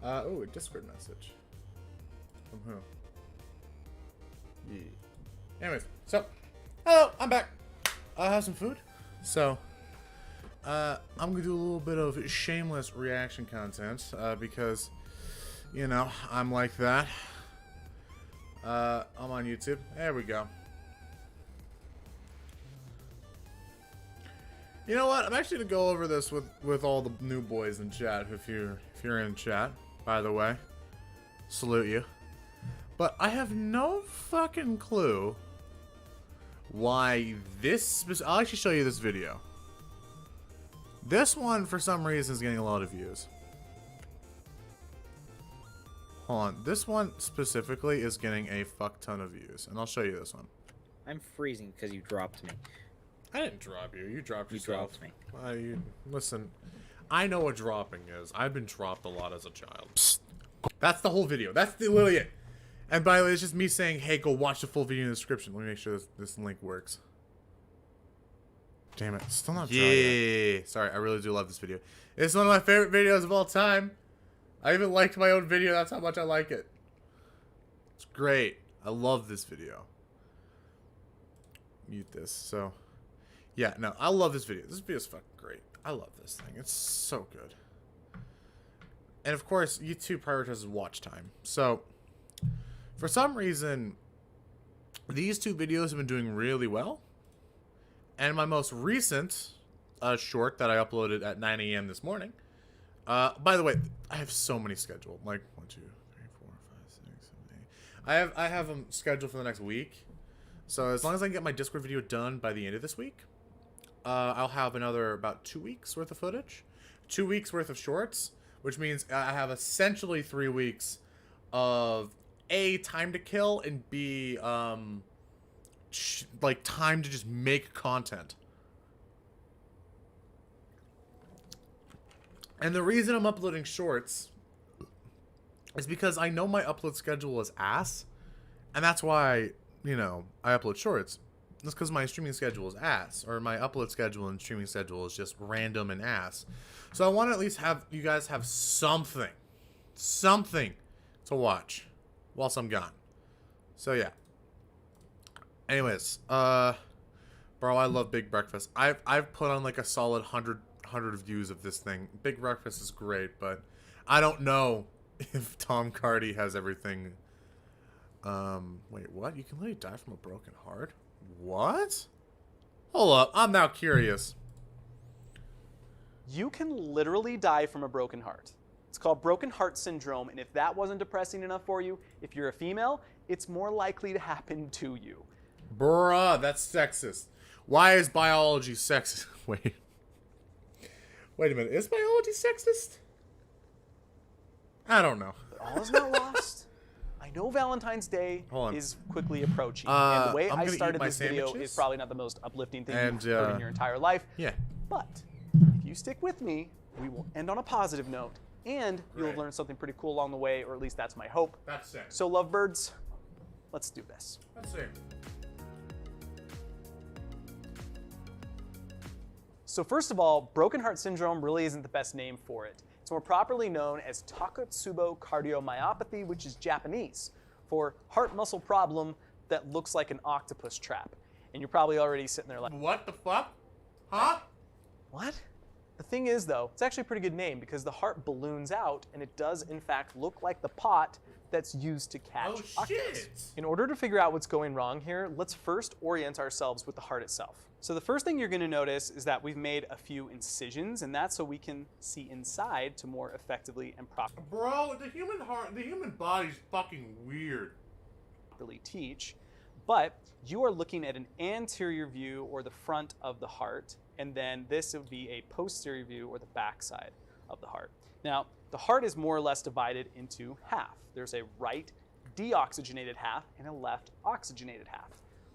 Oh, a Discord message. From who? Yeah. Anyways, so, hello, I'm back. I have some food. So, I'm gonna do a little bit of shameless reaction content, because, you know, I'm like that. I'm on YouTube. There we go. You know what? I'm actually gonna go over this with all the new boys in chat. If you're in chat, by the way, salute you. But I have no fucking clue why this. I'll actually show you this video. This one, for some reason, is getting a lot of views. Hold on. This one specifically is getting a fuck ton of views, and I'll show you this one. I'm freezing because you dropped me. I didn't drop you. You dropped yourself. You dropped me. Listen, I know what dropping is. I've been dropped a lot as a child. Psst. That's the whole video. That's literally it. And by the way, it's just me saying, hey, go watch the full video in the description. Let me make sure this link works. Damn it. Still not dry yet. Sorry, I really do love this video. It's one of my favorite videos of all time. I even liked my own video. That's how much I like it. It's great. I love this video. Mute this. So, yeah, no, I love this video. This video is fucking great. I love this thing. It's so good. And of course, YouTube prioritizes watch time. So, for some reason, these two videos have been doing really well. And my most recent short that I uploaded at 9 a.m. this morning. By the way, I have so many scheduled. Like 1, 2, 3, 4, 5, 6, 7, 8. I have them scheduled for the next week. So as long as I can get my Discord video done by the end of this week, I'll have another about 2 weeks worth of footage, 2 weeks worth of shorts, which means I have essentially 3 weeks of A, time to kill, and B, like time to just make content. And the reason I'm uploading shorts is because I know my upload schedule is ass, and that's why, you know, I upload shorts. That's because my streaming schedule is ass, or my upload schedule and streaming schedule is just random and ass. So I want to at least have you guys have something to watch whilst I'm gone. So yeah. Anyways, bro, I love Big Breakfast. I've put on like a solid 100 views of this thing. Big Breakfast is great, but I don't know if Tom Cardy has everything. Wait, what? You can literally die from a broken heart? What? Hold up, I'm now curious. You can literally die from a broken heart. It's called broken heart syndrome, and if that wasn't depressing enough for you, if you're a female, it's more likely to happen to you. Bruh, that's sexist. Why is biology sexist? Wait a minute. Is biology sexist? I don't know. But all is not lost. I know Valentine's Day is quickly approaching, and the way I started this video is probably not the most uplifting thing you've heard in your entire life. Yeah. But if you stick with me, we will end on a positive note, and you'll learn something pretty cool along the way, or at least that's my hope. That's sick. So, lovebirds, let's do this. Let's see. So first of all, broken heart syndrome really isn't the best name for it. It's more properly known as Takotsubo cardiomyopathy, which is Japanese for heart muscle problem that looks like an octopus trap. And you're probably already sitting there like, what the fuck? Huh? What? The thing is though, it's actually a pretty good name because the heart balloons out and it does in fact look like the pot that's used to catch octopus. Shit. In order to figure out what's going wrong here, let's first orient ourselves with the heart itself. So the first thing you're going to notice is that we've made a few incisions, and that's so we can see inside to more effectively and properly Bro, the human body's fucking weird. teach. But you are looking at an anterior view or the front of the heart, and then this would be a posterior view or the back side of the heart. Now, the heart is more or less divided into half. There's a right deoxygenated half and a left oxygenated half.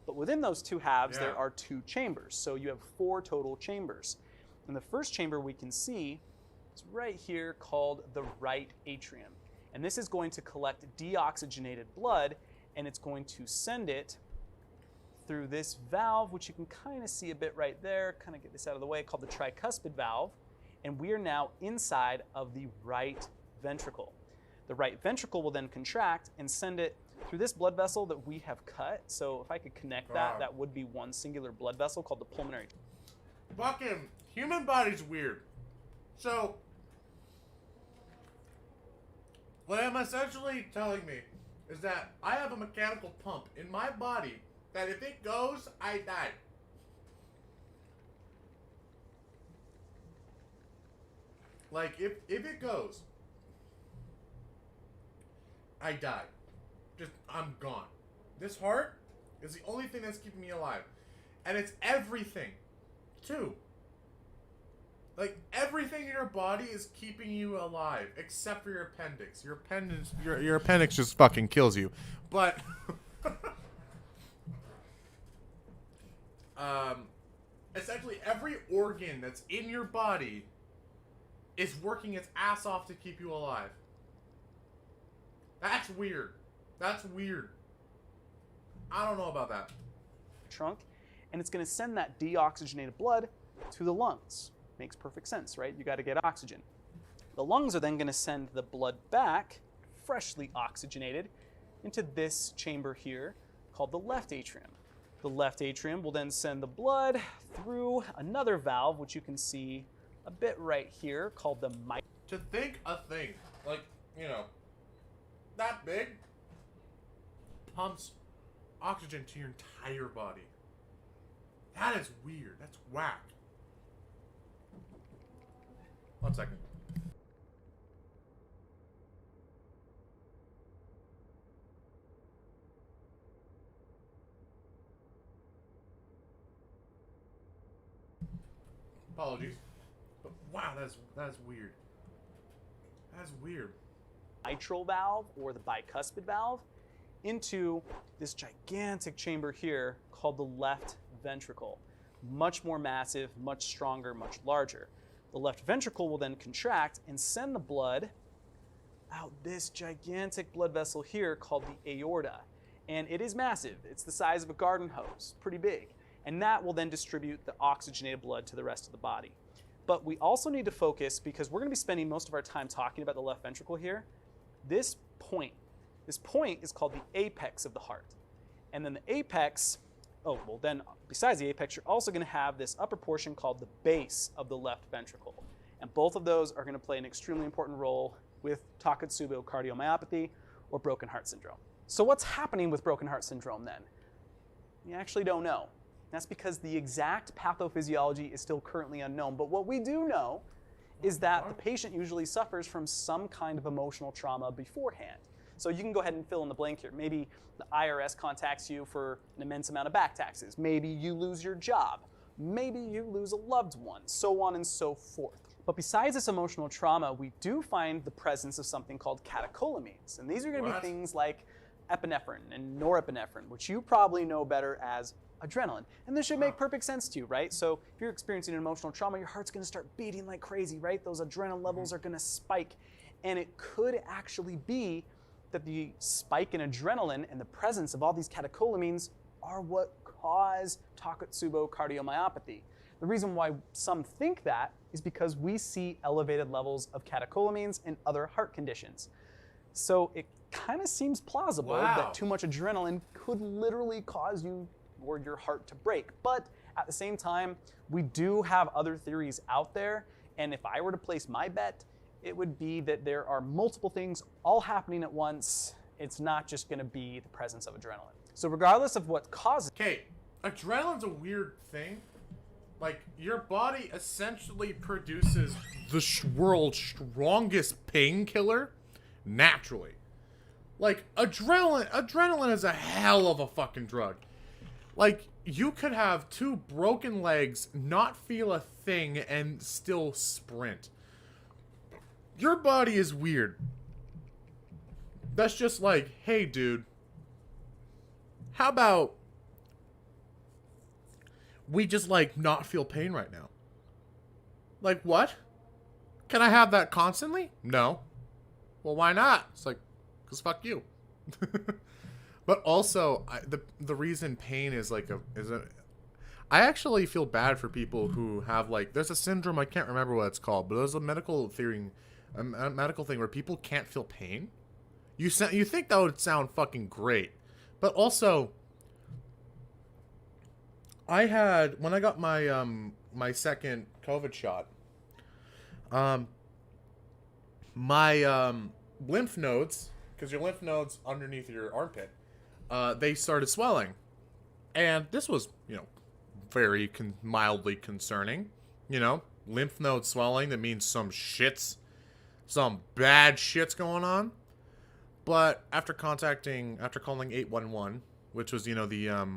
But within those two halves, there are two chambers. So you have 4 total chambers. And the first chamber we can see is right here called the right atrium. And this is going to collect deoxygenated blood, and it's going to send it through this valve, which you can kind of see a bit right there, kind of get this out of the way, called the tricuspid valve. and we are now inside of the right ventricle. The right ventricle will then contract and send it through this blood vessel that we have cut. So if I could connect that, that would be one singular blood vessel called the pulmonary. Fucking human body's weird. So, what I'm essentially telling me is that I have a mechanical pump in my body that if it goes, I die. Like, if it goes, I die. Just, I'm gone. This heart is the only thing that's keeping me alive. And it's everything, too. Like, everything in your body is keeping you alive, except for your appendix. Your appendix just fucking kills you. But, essentially every organ that's in your body is working its ass off to keep you alive. That's weird. That's weird. I don't know about that. Trunk, and it's going to send that deoxygenated blood to the lungs. Makes perfect sense, right? You got to get oxygen. The lungs are then going to send the blood back, freshly oxygenated, into this chamber here called the left atrium. The left atrium will then send the blood through another valve, which you can see a bit right here, called the mitral. To think a thing, like, you know, that big, pumps oxygen to your entire body. That is weird. That's whack. 1 second. Apologies. But wow, that's weird. That's weird. Mitral valve, or the bicuspid valve, into this gigantic chamber here called the left ventricle. Much more massive, much stronger, much larger. The left ventricle will then contract and send the blood out this gigantic blood vessel here called the aorta. And it is massive. It's the size of a garden hose, pretty big. And that will then distribute the oxygenated blood to the rest of the body. But we also need to focus, because we're going to be spending most of our time talking about the left ventricle here. This point is called the apex of the heart. And then the apex, then besides the apex, you're also going to have this upper portion called the base of the left ventricle. And both of those are going to play an extremely important role with Takotsubo cardiomyopathy or broken heart syndrome. So what's happening with broken heart syndrome then? We actually don't know. That's because the exact pathophysiology is still currently unknown. But what we do know is that the patient usually suffers from some kind of emotional trauma beforehand. So you can go ahead and fill in the blank here. Maybe the IRS contacts you for an immense amount of back taxes. Maybe you lose your job. Maybe you lose a loved one, so on and so forth. But besides this emotional trauma, we do find the presence of something called catecholamines. And these are going to be things like epinephrine and norepinephrine, which you probably know better as adrenaline. And this should make perfect sense to you, right? So if you're experiencing an emotional trauma, your heart's going to start beating like crazy, right? Those adrenaline levels are going to spike. And it could actually be that the spike in adrenaline and the presence of all these catecholamines are what cause Takotsubo cardiomyopathy. The reason why some think that is because we see elevated levels of catecholamines in other heart conditions. So it kind of seems plausible that too much adrenaline could literally cause you or your heart to break. But at the same time, we do have other theories out there. And if I were to place my bet, it would be that there are multiple things all happening at once. It's not just going to be the presence of adrenaline. So regardless of what causes... Okay, adrenaline's a weird thing. Like, your body essentially produces the world's strongest painkiller naturally. Like, adrenaline is a hell of a fucking drug. Like, you could have 2 broken legs, not feel a thing, and still sprint. Your body is weird. That's just like, hey, dude, how about we just, like, not feel pain right now? Like, what? Can I have that constantly? No. Well, why not? It's like, because fuck you. But also, the reason pain is like I actually feel bad for people who have like, there's a syndrome, I can't remember what it's called, but there's a medical theory, a medical thing where people can't feel pain. You think that would sound fucking great, but also, I had, when I got my my second COVID shot, my lymph nodes, because your lymph nodes underneath your armpit, they started swelling, and this was, you know, very mildly concerning. You know, lymph node swelling, that means some bad shit's going on. But after calling 811, which was, you know, the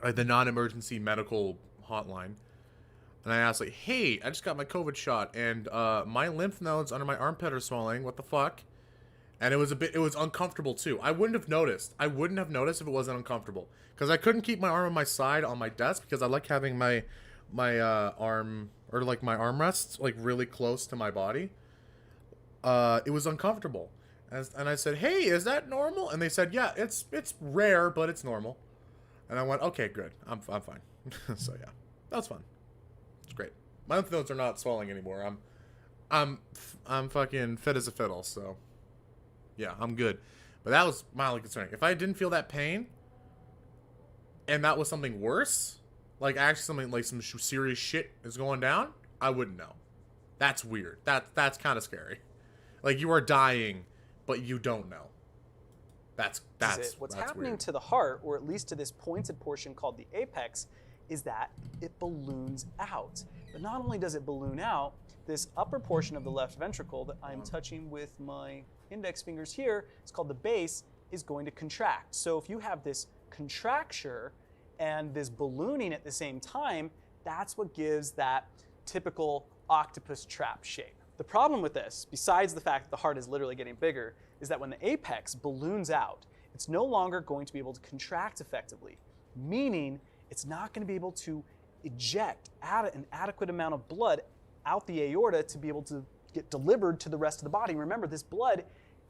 non-emergency medical hotline, and I asked, like, hey, I just got my COVID shot, and my lymph nodes under my armpit are swelling. What the fuck? And it was uncomfortable too. I wouldn't have noticed if it wasn't uncomfortable, because I couldn't keep my arm on my side on my desk, because I like having my arm, or like my armrests, like really close to my body. It was uncomfortable, and I said, hey, is that normal? And they said, yeah, it's rare, but it's normal. And I went, okay, good, I'm fine. So yeah, that was fun. It's great. My lymph nodes are not swelling anymore. I'm fucking fit as a fiddle. So yeah, I'm good. But that was mildly concerning. If I didn't feel that pain, and that was something worse, like actually something like some serious shit is going down, I wouldn't know. That's weird. That's kind of scary. Like, you are dying, but you don't know. That's what's that's happening weird. to the heart, or at least to this pointed portion called the apex, is that it balloons out. But not only does it balloon out, this upper portion of the left ventricle that I'm touching with my index fingers here, it's called the base, is going to contract. So if you have this contracture and this ballooning at the same time, that's what gives that typical octopus trap shape. The problem with this, besides the fact that the heart is literally getting bigger, is that when the apex balloons out, it's no longer going to be able to contract effectively, meaning it's not going to be able to eject an adequate amount of blood out the aorta to be able to get delivered to the rest of the body. Remember, this blood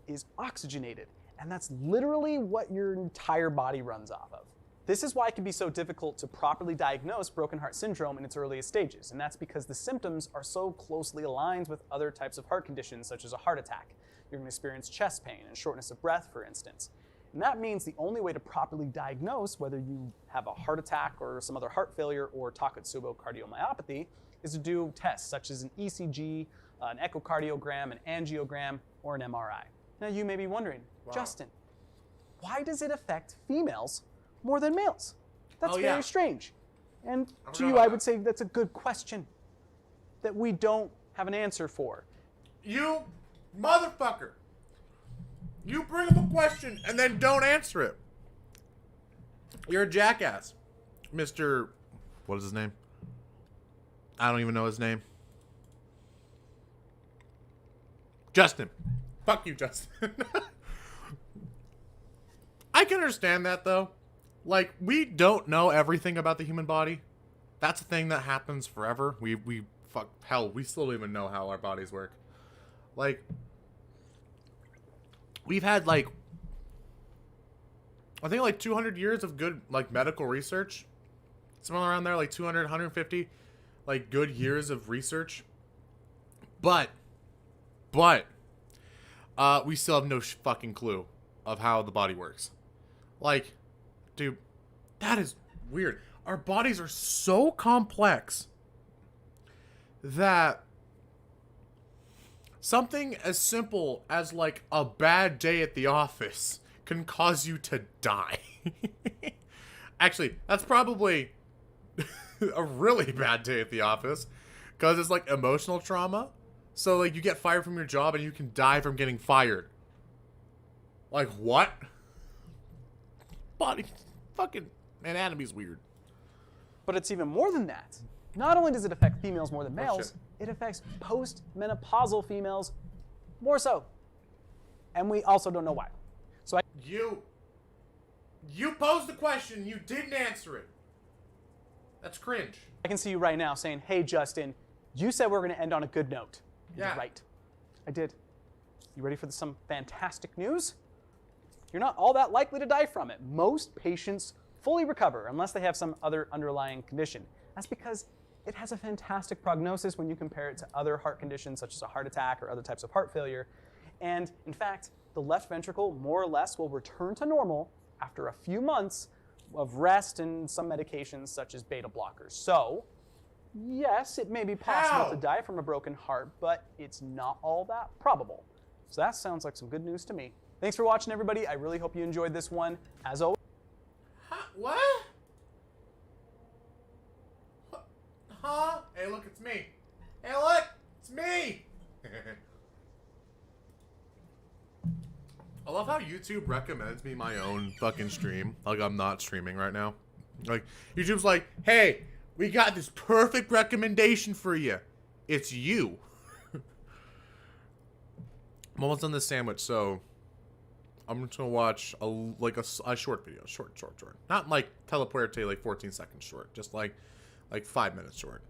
is oxygenated, and that's literally what your entire body runs off of. This is why it can be so difficult to properly diagnose broken heart syndrome in its earliest stages, and that's because the symptoms are so closely aligned with other types of heart conditions, such as a heart attack. You're going to experience chest pain and shortness of breath, for instance. And that means the only way to properly diagnose whether you have a heart attack or some other heart failure or Takotsubo cardiomyopathy is to do tests such as an ECG, an echocardiogram, an angiogram, or an MRI. Now you may be wondering, Wow. Justin, why does it affect females more than males? That's Oh, yeah. very strange. And I to forgot you, about I that. would say that's a good question that we don't have an answer for. You motherfucker. You bring up a question and then don't answer it. You're a jackass. Mr. What is his name? I don't even know his name. Justin. Fuck you, Justin. I can understand that, though. Like, we don't know everything about the human body. That's a thing that happens forever. We still don't even know how our bodies work. Like, we've had, like, I think, like, 200 years of good, like, medical research. Somewhere around there, like, 200, 150, like, good years of research. But, we still have no fucking clue of how the body works. Like, dude, that is weird. Our bodies are so complex that something as simple as, like, a bad day at the office can cause you to die. Actually, that's probably a really bad day at the office, because it's, like, emotional trauma. So, like, you get fired from your job and you can die from getting fired. Like, what? Body, fucking anatomy's weird. But it's even more than that. Not only does it affect females more than Oh, males, shit. it affects post-menopausal females more so. And we also don't know why. So You posed the question, you didn't answer it. That's cringe. I can see you right now saying, hey, Justin, you said we're going to end on a good note. And Yeah. You're right. I did. You ready for some fantastic news? You're not all that likely to die from it. Most patients fully recover unless they have some other underlying condition. That's because it has a fantastic prognosis when you compare it to other heart conditions such as a heart attack or other types of heart failure. And in fact, the left ventricle more or less will return to normal after a few months of rest and some medications such as beta blockers. So, yes, it may be possible to die from a broken heart, but it's not all that probable. So that sounds like some good news to me. Thanks for watching, everybody. I really hope you enjoyed this one. As always. What? Huh? Hey, look, it's me. Hey, look, it's me. I love how YouTube recommends me my own fucking stream. Like, I'm not streaming right now. Like, YouTube's like, hey, we got this perfect recommendation for you. It's you. I'm almost done this sandwich, so I'm just gonna watch a short video. Short. Not like telepuerte, like 14 seconds short. Just like 5 minutes short.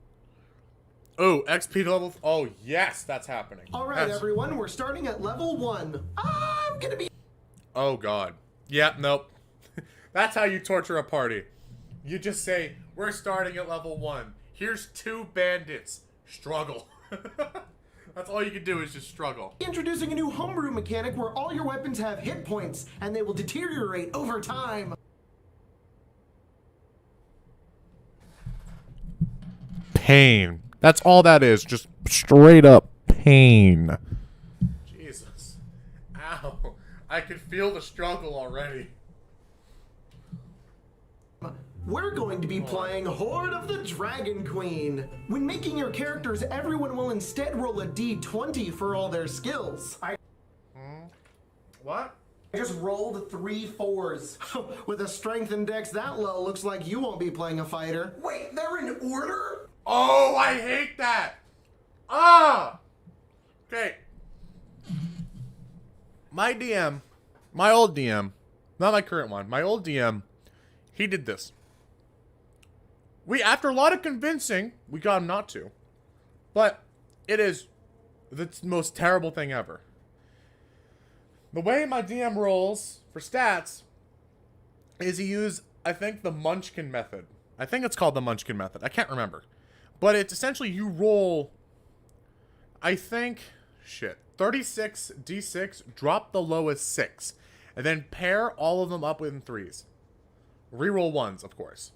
Oh, XP level. Oh, yes, that's happening. All right, everyone, we're starting at level 1. I'm gonna be. Oh, God. Yeah, nope. That's how you torture a party. You just say, we're starting at level 1. Here's 2 bandits. Struggle. That's all you can do is just struggle. Introducing a new homebrew mechanic where all your weapons have hit points, and they will deteriorate over time. Pain. That's all that is. Just straight up pain. Jesus. Ow. I can feel the struggle already. We're going to be playing Horde of the Dragon Queen. When making your characters, everyone will instead roll a d20 for all their skills. What? I just rolled 3 4s. With a strength index that low, looks like you won't be playing a fighter. Wait, they're in order? Oh, I hate that. Ah. Okay. My DM, my old DM, not my current one, my old DM, he did this. After a lot of convincing, we got him not to. But it is the most terrible thing ever. The way my DM rolls for stats is he used, I think, the Munchkin method. I think it's called the Munchkin method. I can't remember. But it's essentially you roll, I think, 36 d6, drop the lowest 6, and then pair all of them up in 3s. Reroll 1s, of course.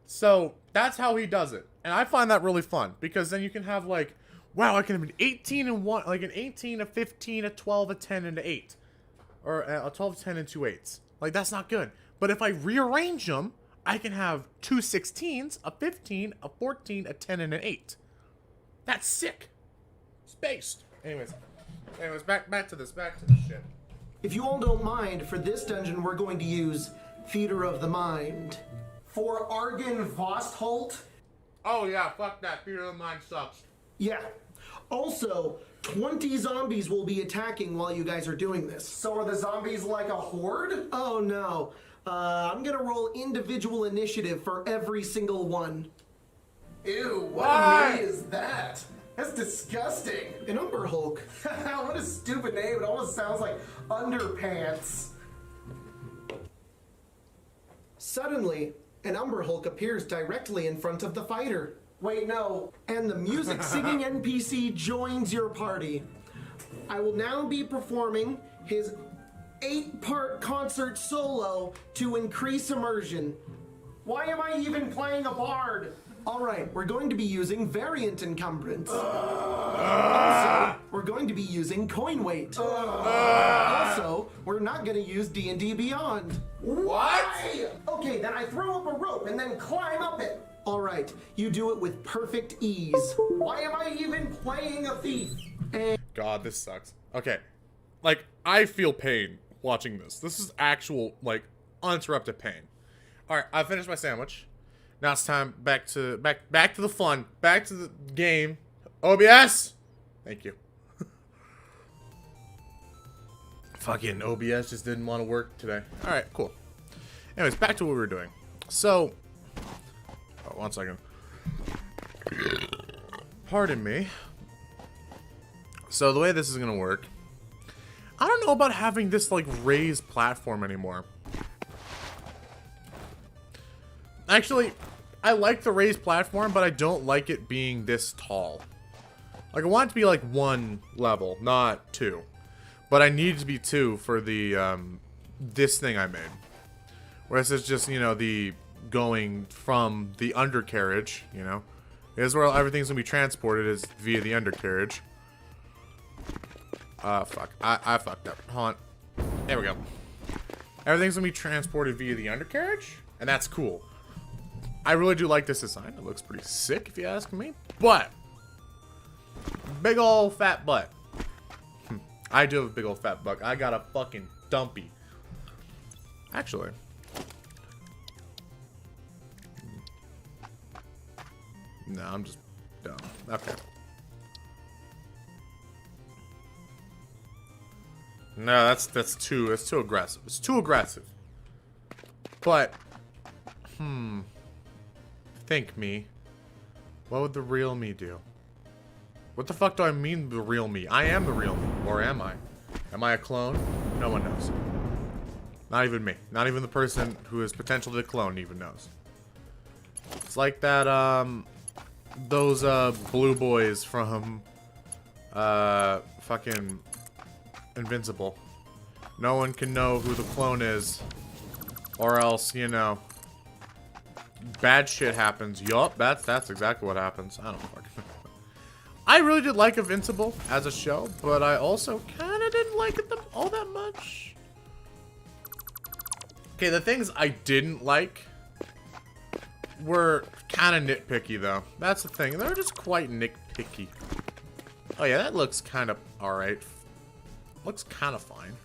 So that's how he does it. And I find that really fun, because then you can have like, wow, I can have an 18 and 1, like an 18, a 15, a 12, a 10, and an 8. Or a 12, 10, and 2 8s. Like, that's not good. But if I rearrange them, I can have 2 16s, a 15, a 14, a 10, and an 8. That's sick. Spaced. Anyways, back to this shit. If you all don't mind, for this dungeon, we're going to use Feeder of the Mind. For Argon Vostholt. Oh yeah, fuck that. Feeder of the Mind sucks. Yeah. Also, 20 zombies will be attacking while you guys are doing this. So are the zombies like a horde? Oh no. I'm gonna roll individual initiative for every single one. Ew, what name is that? That's disgusting. An Umber Hulk. What a stupid name. It almost sounds like underpants. Suddenly, an Umber Hulk appears directly in front of the fighter. Wait, no. And the music singing NPC joins your party. I will now be performing his 8-part concert solo to increase immersion. Why am I even playing a bard? Alright, we're going to be using variant encumbrance. Also, we're going to be using coin weight. Also, we're not going to use D&D Beyond. What? Okay, then I throw up a rope and then climb up it. Alright, you do it with perfect ease. Why am I even playing a thief? God, this sucks. Okay, like, I feel pain watching this. This is actual, like, uninterrupted pain. Alright, I finished my sandwich. Now it's time back to the fun, back to the game. OBS, thank you. Fucking OBS just didn't want to work today. All right, cool. Anyways, back to what we were doing. So, oh, 1 second. Pardon me. So the way this is gonna work, I don't know about having this like raised platform anymore. Actually, I like the raised platform, but I don't like it being this tall. Like, I want it to be like 1 level, not 2. But I need it to be 2 for the, this thing I made. Whereas it's just, you know, the going from the undercarriage, you know. Here's where everything's gonna be transported is via the undercarriage. Fuck. I fucked up. Hold on. There we go. Everything's gonna be transported via the undercarriage, and that's cool. I really do like this design. It looks pretty sick, if you ask me. But big ol' fat butt. I do have a big ol' fat butt. I got a fucking dumpy. Actually. No, I'm just dumb. Okay. No, that's too aggressive. It's too aggressive. But think me. What would the real me do? What the fuck do I mean the real me? I am the real me. Or am I? Am I a clone? No one knows. Not even me. Not even the person who is potential to clone even knows. It's like that, those, blue boys from, fucking Invincible. No one can know who the clone is. Or else, you know, bad shit happens. Yup, that's exactly what happens. I don't fucking know. I really did like Invincible as a show, but I also kind of didn't like it all that much. Okay, the things I didn't like were kind of nitpicky, though. That's the thing. They're just quite nitpicky. Oh, yeah, that looks kind of alright. Looks kind of fine.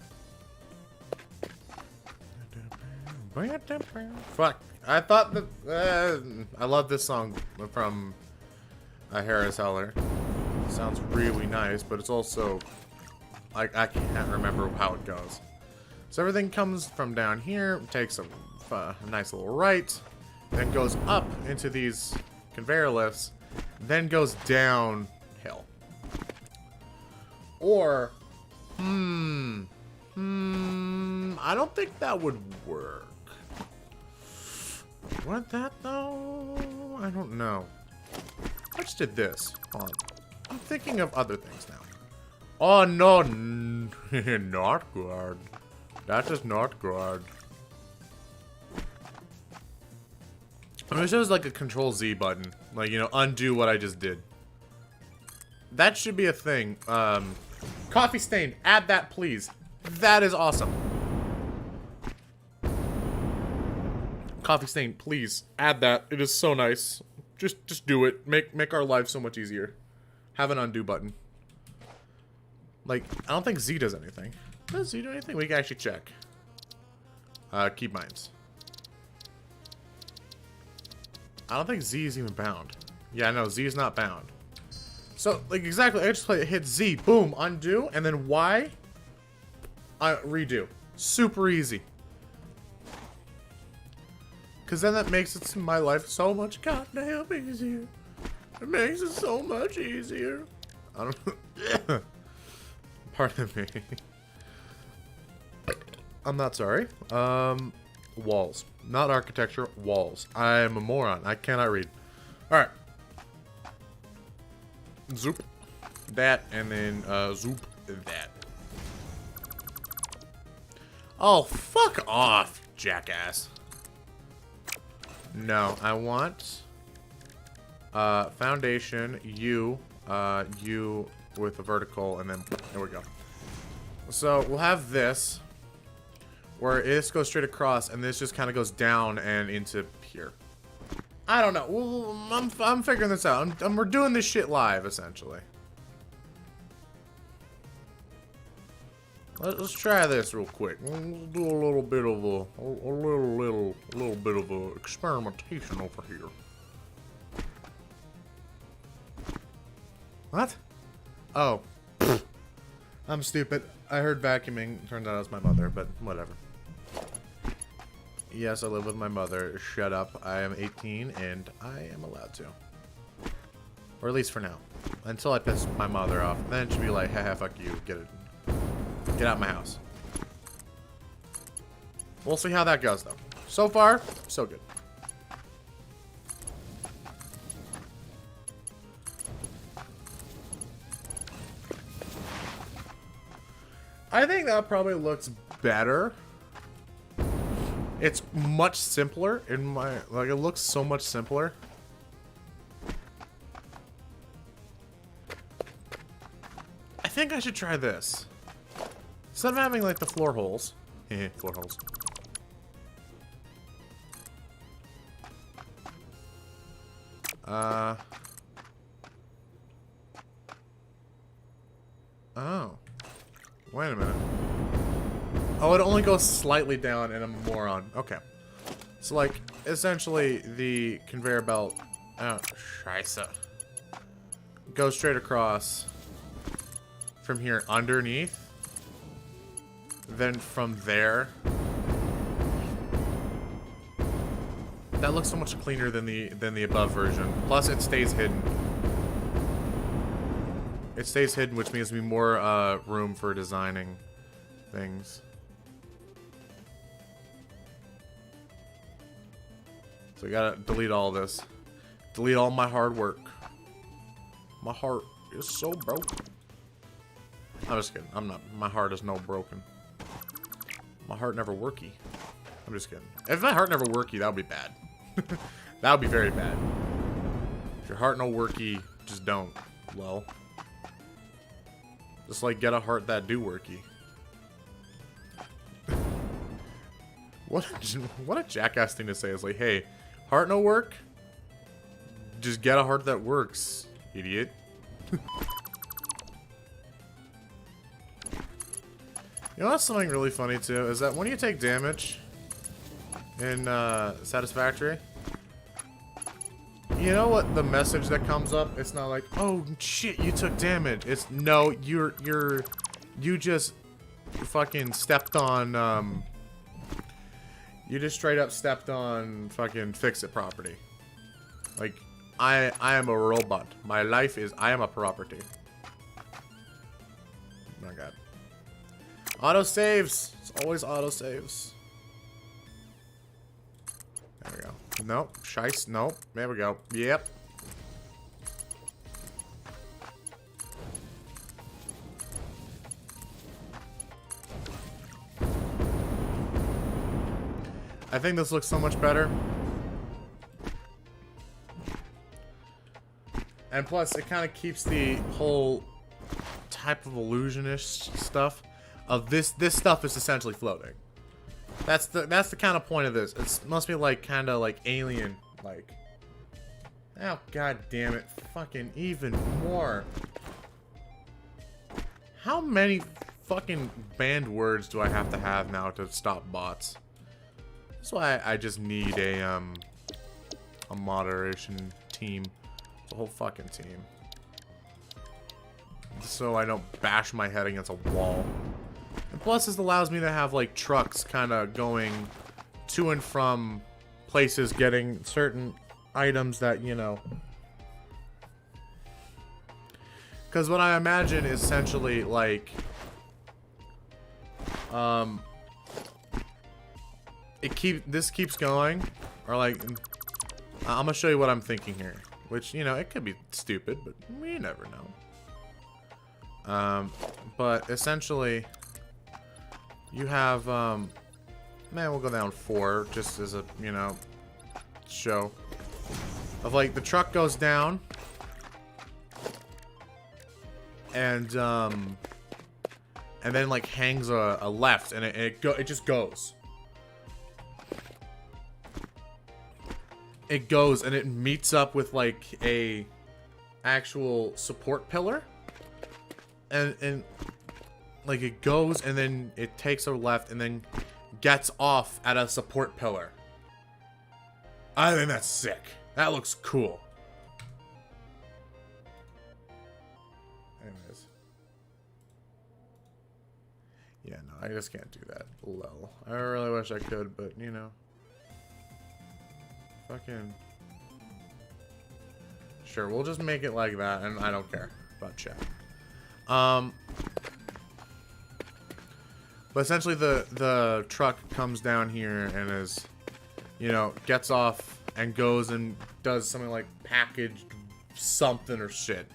Fuck. I thought that... I love this song from Harris Heller. Sounds really nice, but it's also... I can't remember how it goes. So everything comes from down here, takes a nice little right, then goes up into these conveyor lifts, then goes downhill. Or, I don't think that would work. Would that though? I don't know. I just did this. Hold on. I'm thinking of other things now. Oh no, not good. That is not good. I mean, it shows like a Control Z button. Like, you know, undo what I just did. That should be a thing. Coffee stain, add that please. That is awesome. Coffee stain, please add that. It is so nice. Just do it. Make our lives so much easier. Have an undo button. Like, I don't think Z does anything. Does Z do anything? We can actually check. Keep mines. I don't think Z is even bound. Yeah, no, Z is not bound. So, like, exactly, I just hit Z, boom, undo, and then Y, redo. Super easy. Because then that makes it my life so much goddamn easier. It makes it so much easier. I don't know. Pardon me. I'm not sorry. Walls. Not architecture, walls. I am a moron. I cannot read. Alright. Zoop. That, and then, zoop that. Oh, fuck off, jackass. No, I want, foundation, U with a vertical, and then, there we go. So, we'll have this, where this goes straight across, and this just kind of goes down and into here. I don't know. Well, I'm figuring this out. We're doing this shit live, essentially. Let's try this real quick. We'll do a little bit of a little bit of a experimentation over here. What? Oh, I'm stupid. I heard vacuuming. Turns out it was my mother, but whatever. Yes, I live with my mother. Shut up. I am 18 and I am allowed to. Or at least for now. Until I piss my mother off. Then she'll be like, haha, fuck you. Get out of my house. We'll see how that goes, though. So far, so good. I think that probably looks better. It's much simpler in my, like, it looks so much simpler. I think I should try this. Instead of having, like, the floor holes. Floor holes. Oh. Wait a minute. Oh, it only goes slightly down and I'm a moron. Okay. So, like, essentially, the conveyor belt... Oh, scheisse. Goes straight across from here underneath. Then from there... That looks so much cleaner than the above version. Plus, it stays hidden. It stays hidden, which means we more room for designing things. So we gotta delete all this. Delete all my hard work. My heart is so broken. I'm just kidding. I'm not. My heart is no broken. My heart never worky. I'm just kidding. If my heart never worky, that would be bad. That would be very bad. If your heart no worky, just don't. Well. Just like get a heart that do worky. What a jackass thing to say is like, hey, heart no work? Just get a heart that works, idiot. You know what's something really funny too? Is that when you take damage in Satisfactory, you know what the message that comes up? It's not like, oh shit, you took damage. It's no, you just fucking stepped on you just straight up stepped on fucking fix-it property. Like, I am a robot. My life is, I am a property. Oh my god. Auto saves. It's always auto saves. There we go. Nope. Shice. Nope. There we go. Yep. I think this looks so much better. And plus, it kind of keeps the whole type of illusionish stuff of this. This stuff is essentially floating. That's the kind of point of this. It must be like kind of like alien, like. Oh god damn it! Fucking even more. How many fucking banned words do I have to have now to stop bots? That's why I just need a moderation team. The whole fucking team. So I don't bash my head against a wall. And plus this allows me to have like trucks kind of going to and from places getting certain items that, you know. Because what I imagine is essentially like this keeps going, or like I'm gonna show you what I'm thinking here, which, you know, it could be stupid, but we never know. But essentially you have man, we'll go down 4 just as a, you know, show of like the truck goes down and then like hangs a left, and it just goes. It goes and it meets up with like a actual support pillar, and like it goes and then it takes a left and then gets off at a support pillar. I think that's sick. That looks cool. Anyways. Yeah, no, I just can't do that. Lol. I really wish I could, but you know. Fucking. Sure, we'll just make it like that, and I don't care about chat. But essentially the truck comes down here and is, you know, gets off and goes and does something like packaged something or shit.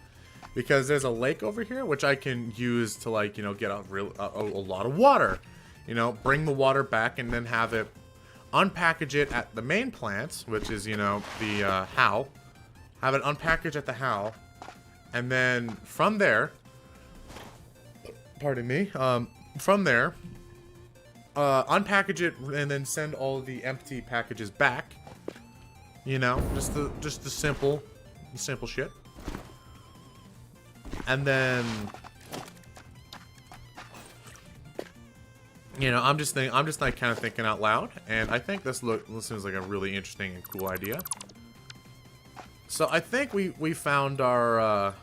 because there's a lake over here which I can use to, like, you know, get a lot of water. You know, bring the water back and then have it unpackage it at the main plant, which is, you know, the How. Have it unpackage at the How, and then from there, pardon me, from there, unpackage it and then send all the empty packages back. You know, just the simple shit. And then, you know, I'm just like kind of thinking out loud, and I think this seems like a really interesting and cool idea. So I think we found our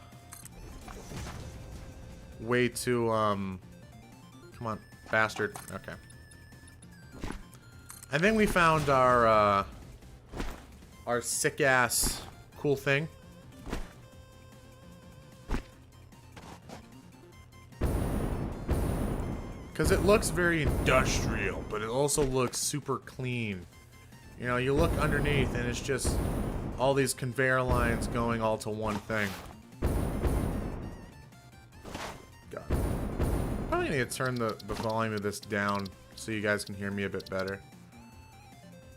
way to come on, bastard. Okay. I think we found our sick ass cool thing. Because it looks very industrial, but it also looks super clean. You know, you look underneath and it's just all these conveyor lines going all to one thing. God. Probably need to turn the volume of this down so you guys can hear me a bit better.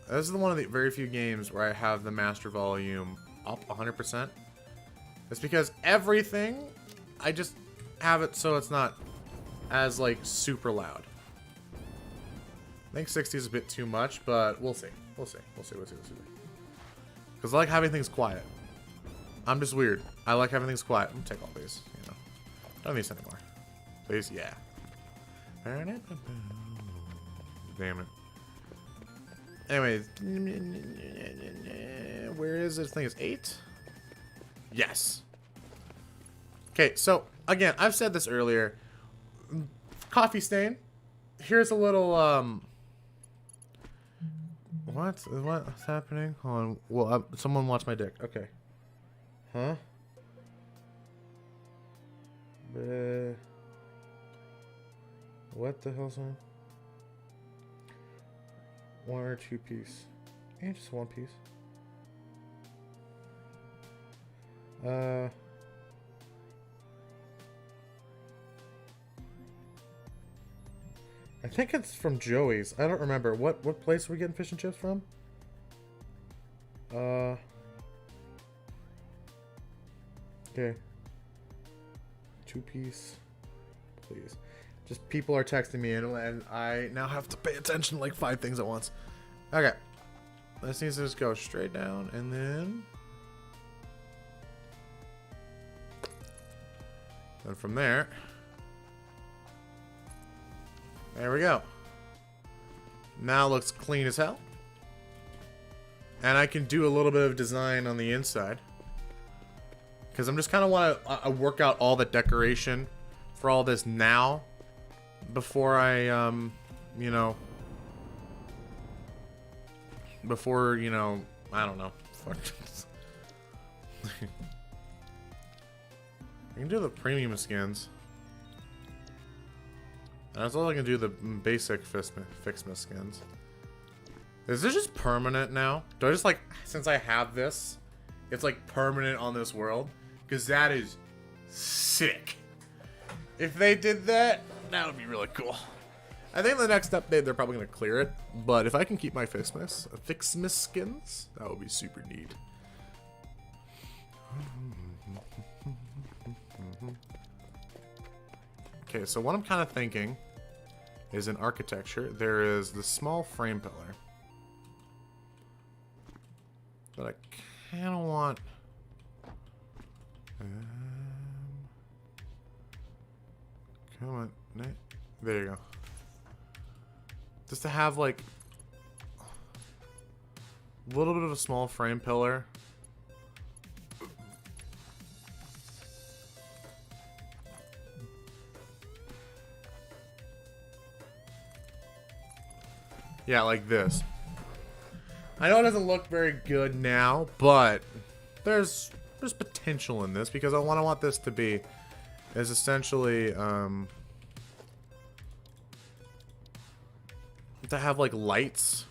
This is one of the very few games where I have the master volume up 100%. It's because everything, I just have it so it's not as, like, super loud. I think 60 is a bit too much, but we'll see. We'll see. Because I like having things quiet. I'm just weird. I like having things quiet. I'm gonna take all these, you know. Don't need this anymore. Please, yeah. Damn it. Anyways, where is this thing? Is 8? Yes. Okay, so again, I've said this earlier. Coffee stain. Here's a little what's happening? Hold on. Well, someone watch my dick. Okay. Huh? What the hell's on? 1 or 2 piece. And just 1 piece. I think it's from Joey's. I don't remember. What place are we getting fish and chips from? 'Kay. 2 piece. Please. Just people are texting me and I now have to pay attention to like 5 things at once. Okay. This needs to just go straight down and then... And from there... There we go. Now it looks clean as hell. And I can do a little bit of design on the inside. Because I'm just kind of want to work out all the decoration for all this now. Before I, you know... Before, you know... I don't know. Fuck. I can do the premium skins. That's all I can do, the basic Fixmas skins. Is this just permanent now? Do I just, like, since I have this, it's, like, permanent on this world? Because that is sick. If they did that, that would be really cool. I think the next update, they're probably going to clear it. But if I can keep my Fixmas skins, that would be super neat. Okay, so what I'm kind of thinking is in architecture, there is the small frame pillar. But I kind of want... come on. There you go. Just to have, like, a little bit of a small frame pillar. Yeah, like this. I know it doesn't look very good now, but there's potential in this because I want this to be is essentially to have like lights,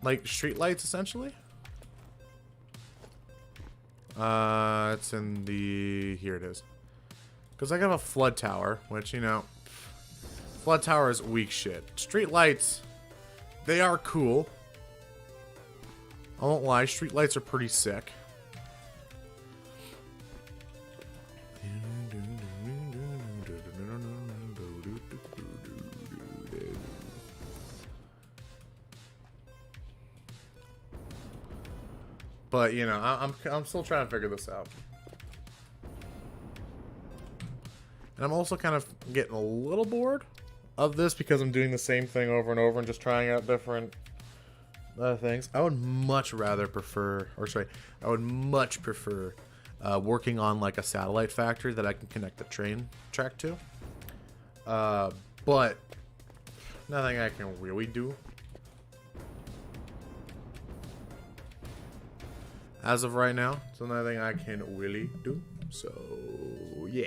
like street lights essentially. It's in the... Here it is. Because I got a flood tower, which, you know... Flood tower is weak shit. Street lights, they are cool. I won't lie, street lights are pretty sick. But, you know, I'm still trying to figure this out. And I'm also kind of getting a little bored of this because I'm doing the same thing over and over and just trying out different things. I would much rather prefer, or sorry, I would much prefer working on like a satellite factory that I can connect the train track to. But nothing I can really do. As of right now, so nothing I can really do. So, yeah.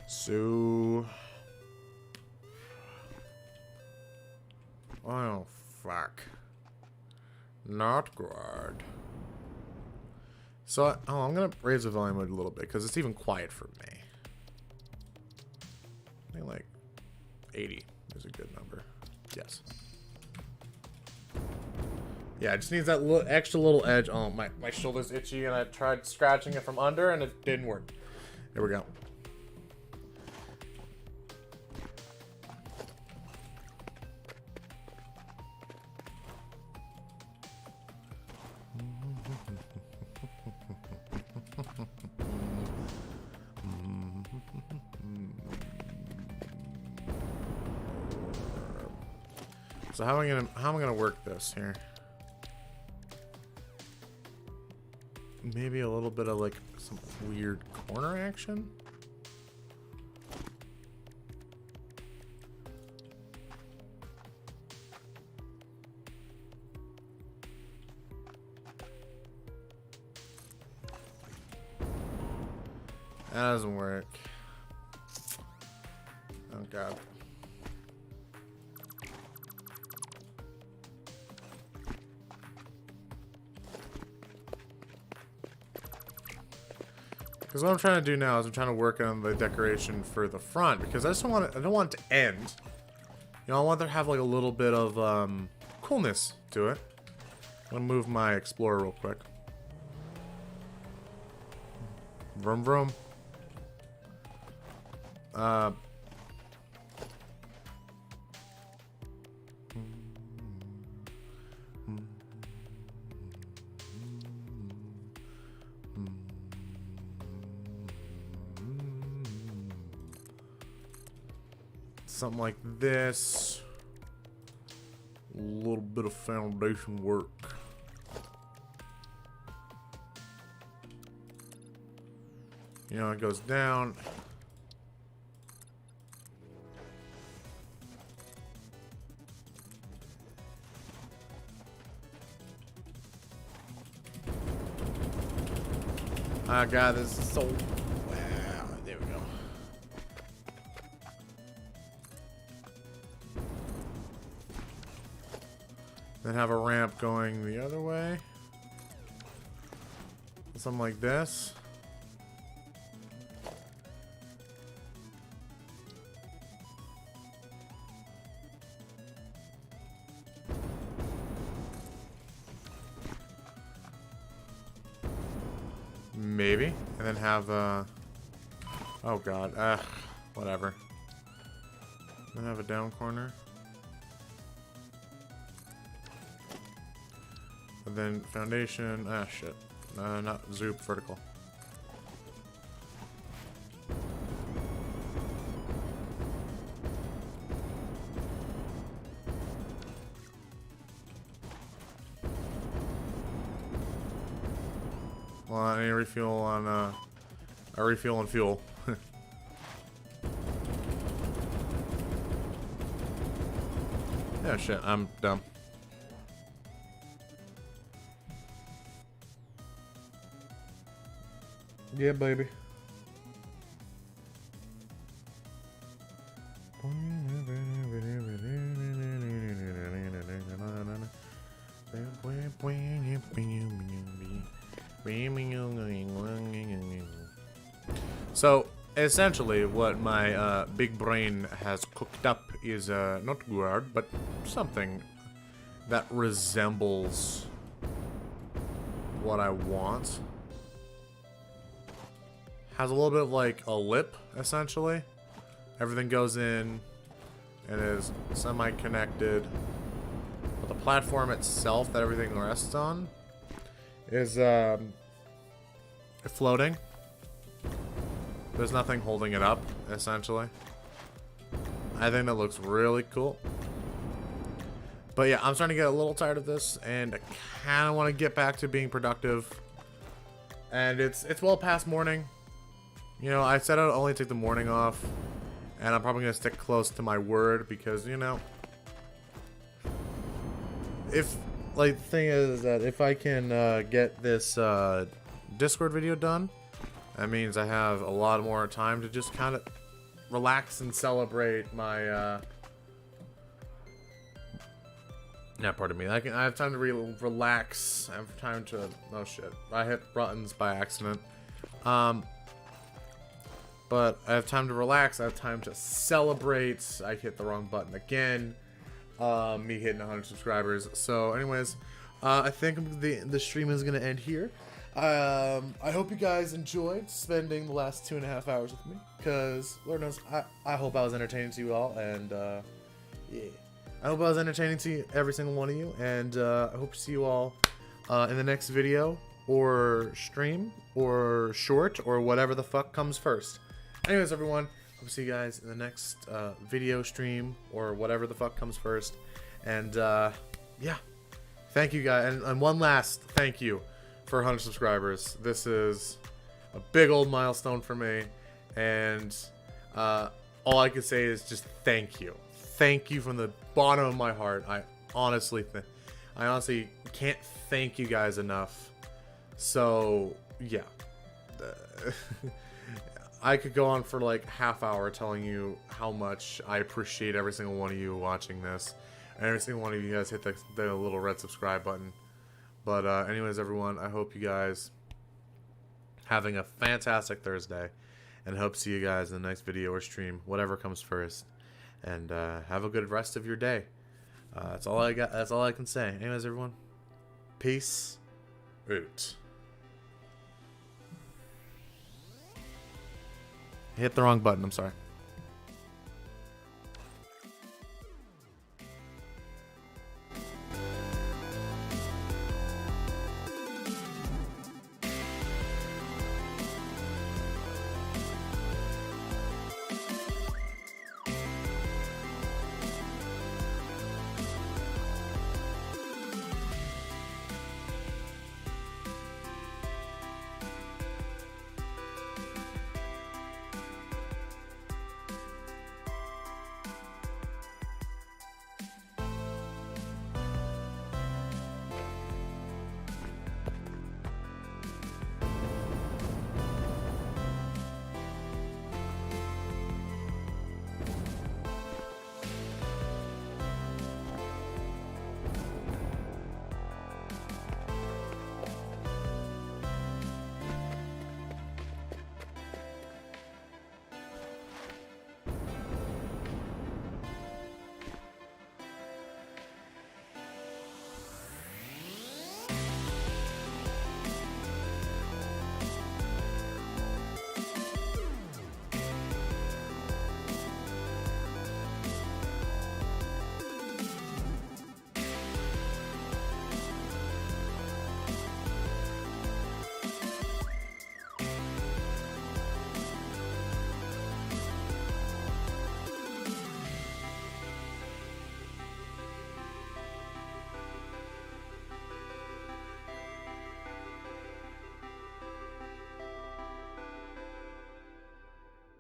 So... Oh, fuck. Not good. So, I'm gonna raise the volume a little bit, because it's even quiet for me. I think like 80 is a good number. Yes. Yeah, it just needs that little extra little edge. Oh, my shoulder's itchy, and I tried scratching it from under, and it didn't work. There we go. So how am I gonna work this here? Maybe a little bit of like some weird corner action. That doesn't work. Oh god. Because what I'm trying to do now is I'm trying to work on the decoration for the front, because I don't want it to end. You know, I want there to have like a little bit of coolness to it. I'm gonna move my Explorer real quick. Vroom vroom. Something like this. A little bit of foundation work. You know, it goes down. Oh god, this is so... Wow, there we go. Then have a ramp going the other way. Something like this. Maybe. And then have oh god. Whatever. Then have a down corner. And then foundation. Shit. Not zoop, vertical. Well, I need a refuel on, a refuel and fuel. Yeah, shit, I'm dumb. Yeah, baby. So essentially, what my big brain has cooked up is not gourd, but something that resembles what I want. Has a little bit of like a lip, essentially. Everything goes in and is semi-connected. But the platform itself that everything rests on is floating. There's nothing holding it up, essentially. I think that looks really cool. But yeah, I'm starting to get a little tired of this, and I kind of want to get back to being productive. And it's well past morning. You know, I said I'd only take the morning off, and I'm probably going to stick close to my word because, you know, if, like, the thing is that if I can get this Discord video done, that means I have a lot more time to just kind of relax and celebrate my, yeah, pardon me. I have time to relax. I have time to, oh shit, I hit buttons by accident. But I have time to relax. I have time to celebrate. I hit the wrong button again. Me hitting 100 subscribers. So, anyways, I think the stream is gonna end here. I hope you guys enjoyed spending the last 2.5 hours with me, because Lord knows I hope I was entertaining to you all, and yeah, I hope I was entertaining to every single one of you, and I hope to see you all in the next video or stream or short or whatever the fuck comes first. Anyways, everyone, hope to see you guys in the next video, stream, or whatever the fuck comes first. And yeah, thank you guys, and one last thank you for 100 subscribers. This is a big old milestone for me, and all I can say is just thank you. Thank you from the bottom of my heart. I honestly can't thank you guys enough. So yeah, I could go on for like half hour telling you how much I appreciate every single one of you watching this, and every single one of you guys hit the little red subscribe button. But anyways, everyone, I hope you guys having a fantastic Thursday, and hope to see you guys in the next video or stream, whatever comes first. And have a good rest of your day. That's all I got. That's all I can say. Anyways, everyone, peace out. Hit the wrong button. I'm sorry.